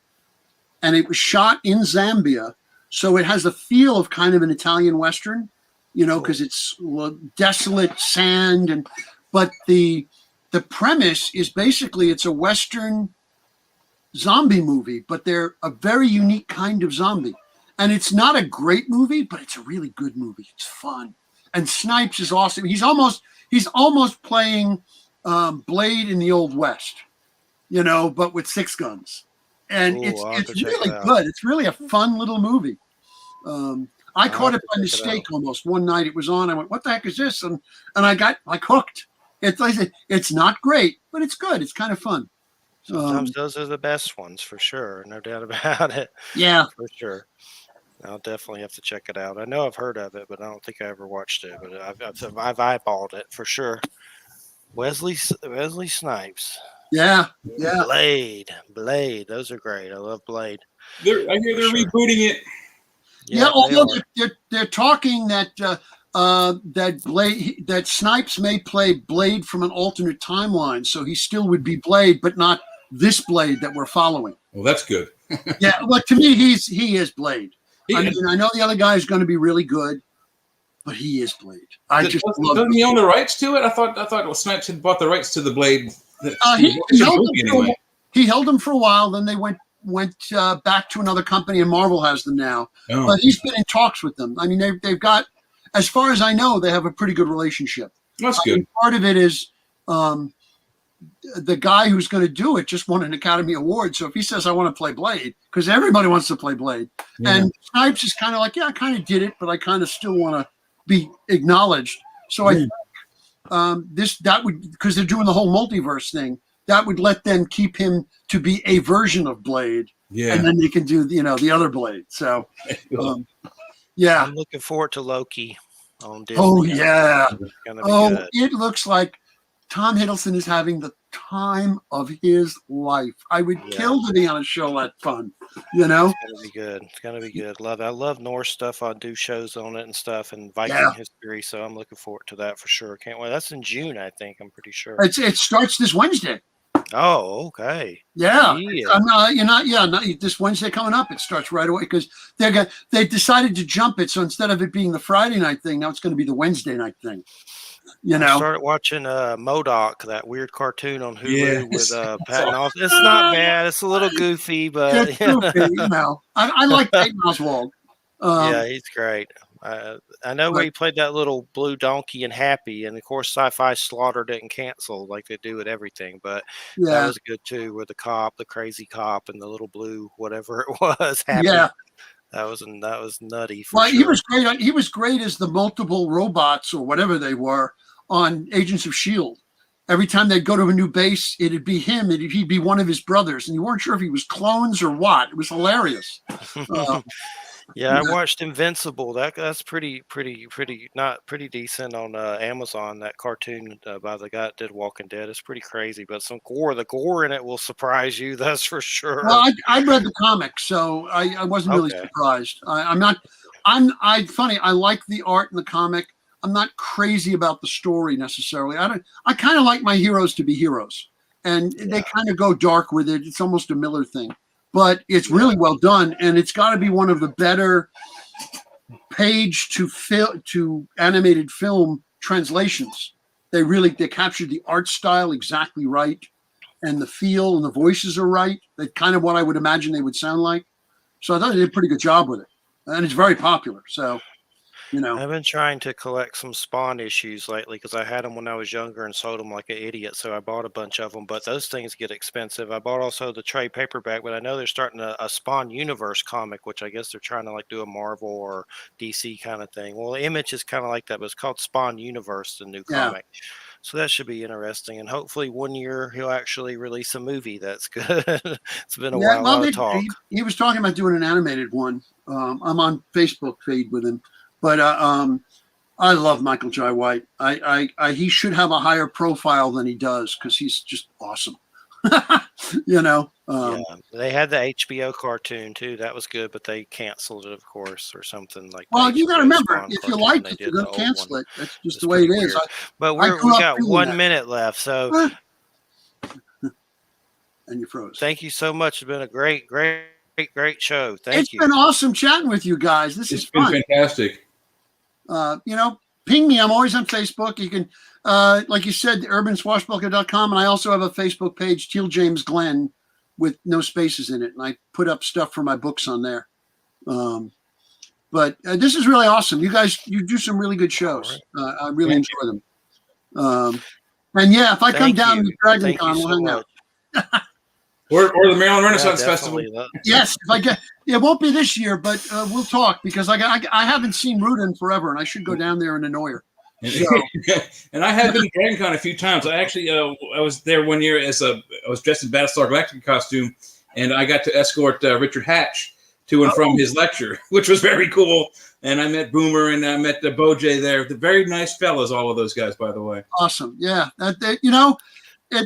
And it was shot in Zambia. So it has a feel of kind of an Italian Western, because it's desolate sand. But the premise is basically it's a Western zombie movie, but they're a very unique kind of zombie. And it's not a great movie, but it's a really good movie. It's fun. And Snipes is awesome. He's almost playing Blade in the Old West. But with 6 guns. And it's really good. It's really a fun little movie. I caught it by mistake almost one night. It was on. I went, "What the heck is this?" And I got hooked. It's not great, but it's good. It's kind of fun. Sometimes those are the best ones for sure. No doubt about it. Yeah, for sure. I'll definitely have to check it out. I know I've heard of it, but I don't think I ever watched it. But I've eyeballed it for sure. Wesley Snipes. Yeah. Blade. Those are great. I love Blade. I hear they're rebooting it. Yeah, although they're talking that that Snipes may play Blade from an alternate timeline, so he still would be Blade, but not this Blade that we're following. Well, that's good. Yeah, well, to me, he is Blade. I know the other guy is going to be really good, but he is Blade. Doesn't he own the rights to it? I thought Snipes had bought the rights to the Blade. He held them for a while. Then they went back to another company, and Marvel has them now. Oh. But he's been in talks with them. I mean, they've got, as far as I know, they have a pretty good relationship. That's good. Part of it is the guy who's going to do it just won an Academy Award. So if he says, "I want to play Blade," because everybody wants to play Blade, and Snipes is kind of like, "Yeah, I kind of did it, but I kind of still want to be acknowledged." So I think that would, because they're doing the whole multiverse thing, that would let them keep him to be a version of Blade, and then they can do the other Blade. So, I'm looking forward to Loki on Disney. Oh yeah, good. It looks like Tom Hiddleston is having the time of his life. I would kill to be on a show that fun. It's gonna be good. It's gonna be good. I love Norse stuff. I do shows on it and stuff, and Viking history. So I'm looking forward to that for sure. Can't wait. That's in June, I think. I'm pretty sure. It starts this Wednesday. Oh, okay. Yeah. This Wednesday coming up, it starts right away because they decided to jump it. So instead of it being the Friday night thing, now it's going to be the Wednesday night thing. I started watching MODOK, that weird cartoon on Hulu with Patton Oswalt. It's not bad. It's a little goofy, but it's goofy, I like Patton Oswalt. He's great. I know where he played that little blue donkey in Happy, and of course Sci-Fi slaughtered it and canceled like they do with everything, but that was good too, with the crazy cop and the little blue whatever it was. Happy. That was nutty. Sure. He was great. He was great as the multiple robots or whatever they were on Agents of S.H.I.E.L.D. every time they'd go to a new base, it'd be him. He'd be one of his brothers, and you weren't sure if he was clones or what. It was hilarious. Yeah, I watched Invincible. That's pretty not pretty decent on Amazon. That cartoon by the guy that did Walking Dead is pretty crazy, but some gore. The gore in it will surprise you. That's for sure. Well, I read the comics, so I wasn't really surprised. I'm not. Funny. I like the art in the comic. I'm not crazy about the story necessarily. I kind of like my heroes to be heroes, and they kind of go dark with it. It's almost a Miller thing, but it's really well done, and it's got to be one of the better page to animated film translations. They captured the art style exactly right, and the feel and the voices are right. That's kind of what I would imagine they would sound like. So I thought they did a pretty good job with it, and it's very popular. So. I've been trying to collect some Spawn issues lately because I had them when I was younger and sold them like an idiot. So I bought a bunch of them, but those things get expensive. I bought also the trade paperback, but I know they're starting a Spawn universe comic, which I guess they're trying to like do a Marvel or DC kind of thing. Well, the Image is kind of like that, but it's called Spawn Universe, the new comic. So that should be interesting. And hopefully one year he'll actually release a movie that's good. It's been a while of talk. He was talking about doing an animated one. I'm on Facebook feed with him. But I love Michael Jai White. He should have a higher profile than he does because he's just awesome. Yeah, they had the HBO cartoon too. That was good, but they canceled it, of course, or something like. Well, you got to remember, if you like it, you're going to cancel it. That's just the way it is. But we got 1 minute left, so. And you froze. Thank you so much. It's been a great show. Thank you. It's been awesome chatting with you guys. It's been fantastic. Ping me. I'm always on Facebook. You can, like you said, urbanswashbuckler.com. And I also have a Facebook page, Teel James Glenn, with no spaces in it. And I put up stuff for my books on there. But this is really awesome. You guys, you do some really good shows. I really enjoy them. And yeah, if I come down to Dragon Con, we'll hang out. Or the Maryland Renaissance Festival. Yes, if I get, it won't be this year, but we'll talk because I haven't seen Ruta in forever, and I should go down there and annoy her. So. And I have been to Dragon Con a few times. I actually I was there one year I was dressed in Battlestar Galactica costume, and I got to escort Richard Hatch to and from his lecture, which was very cool. And I met Boomer and I met Boj there. The very nice fellas, all of those guys, by the way. Awesome, yeah.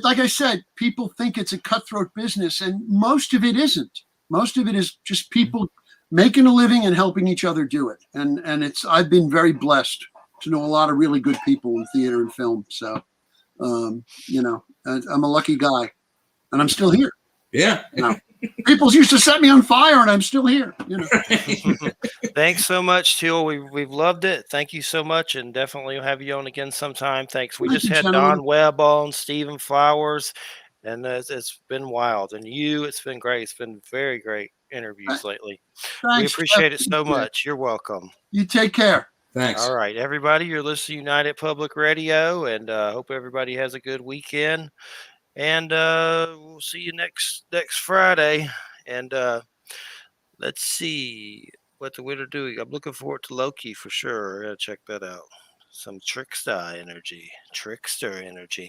Like I said, people think it's a cutthroat business, and most of it isn't. Most of it is just people making a living and helping each other do it. And I've been very blessed to know a lot of really good people in theater and film. So, I'm a lucky guy, and I'm still here. Yeah. People used to set me on fire, and I'm still here. Thanks so much, Teel. We've loved it. Thank you so much, and definitely we'll have you on again sometime. Thanks. We just had Don Webb on, Stephen Flowers, and it's been wild. And it's been great. It's been very great interviews lately. Thanks, we appreciate it so much. You're welcome. You take care. Thanks. All right, everybody. You're listening to United Public Radio, and hope everybody has a good weekend. And we'll see you next Friday. And let's see what the winner doing. I'm looking forward to Loki for sure. I gotta check that out. Some trickster energy,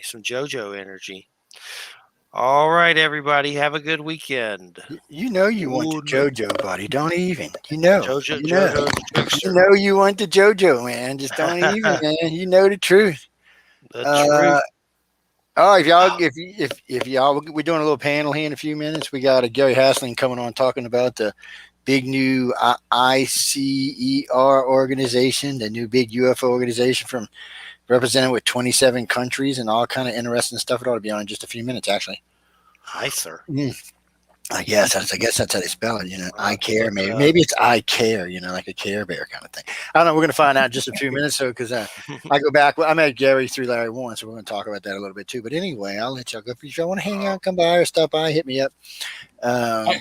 some JoJo energy. All right, everybody, have a good weekend. You want the JoJo, buddy. Don't even. JoJo, trickster. You want the JoJo, man. Just don't even, man. You know the truth. The truth. Oh, if y'all, we're doing a little panel here in a few minutes. We got Gary Hasling coming on talking about the big new ICER organization, the new big UFO organization from represented with 27 countries and all kind of interesting stuff. It ought to be on in just a few minutes, actually. ICER. I guess that's how they spell it. I care. Maybe it's I care. Like a Care Bear kind of thing. I don't know. We're going to find out in just a few minutes. So because I go back. I met Gary through Larry Warren, so we're going to talk about that a little bit too. But anyway, I'll let y'all go. If y'all want to hang out, come by or stop by, hit me up. I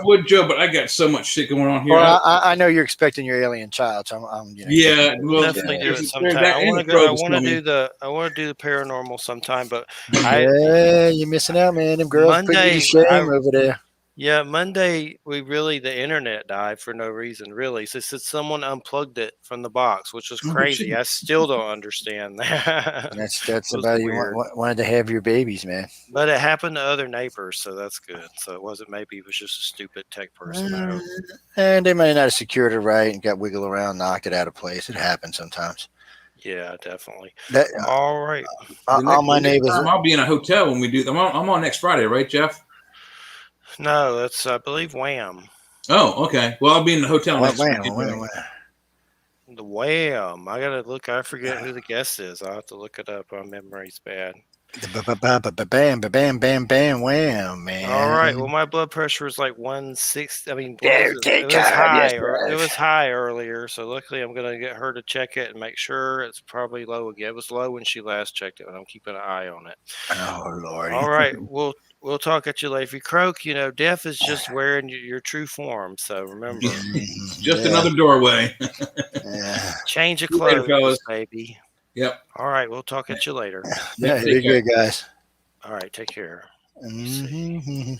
would, Joe, but I got so much shit going on here. Well, I know you're expecting your alien child, so I'm yeah, we'll definitely do it sometime. I want to do the paranormal sometime, but you're missing out, man. Them girls put you to shame over there. Yeah, Monday the internet died for no reason, really. So it said someone unplugged it from the box, which was Oh, crazy. shit. I still don't understand that. That's It was somebody weird. wanted to have your babies, man. But it happened to other neighbors, so that's good. So it wasn't maybe it was just a stupid tech person, I hope. And they might not have secured it right and got wiggle around, knocked it out of place. It happens sometimes. Yeah, definitely. That All right. all my The next neighbors. time I'll be in a hotel when we do. I'm on next Friday, right, Jeff? No, that's I believe Wham. Oh, okay. Well, I'll be in the hotel Wait, next wait, week. wait, Anyway. wait. The Wham. I gotta look. I forget who the guest is. I'll have to look it up. My memory's bad. Bam, bam, bam, bam, wham, man. All right. Well, my blood pressure was like 160. I mean, what Better was it? It take was time. Yes, high, or it drive. was high earlier. So luckily, I'm gonna get her to check it and make sure it's probably low again. It was low when she last checked it, and I'm keeping an eye on it. Oh lordy. All right. We'll talk at you later. If you croak, death is just wearing your true form. So remember, It's just Yeah, another doorway. yeah. change of See you later, clothes, fellas. baby. Yep. All right. We'll talk at you later. Yeah, Take be care. good, guys. All right. Take care. Mhm.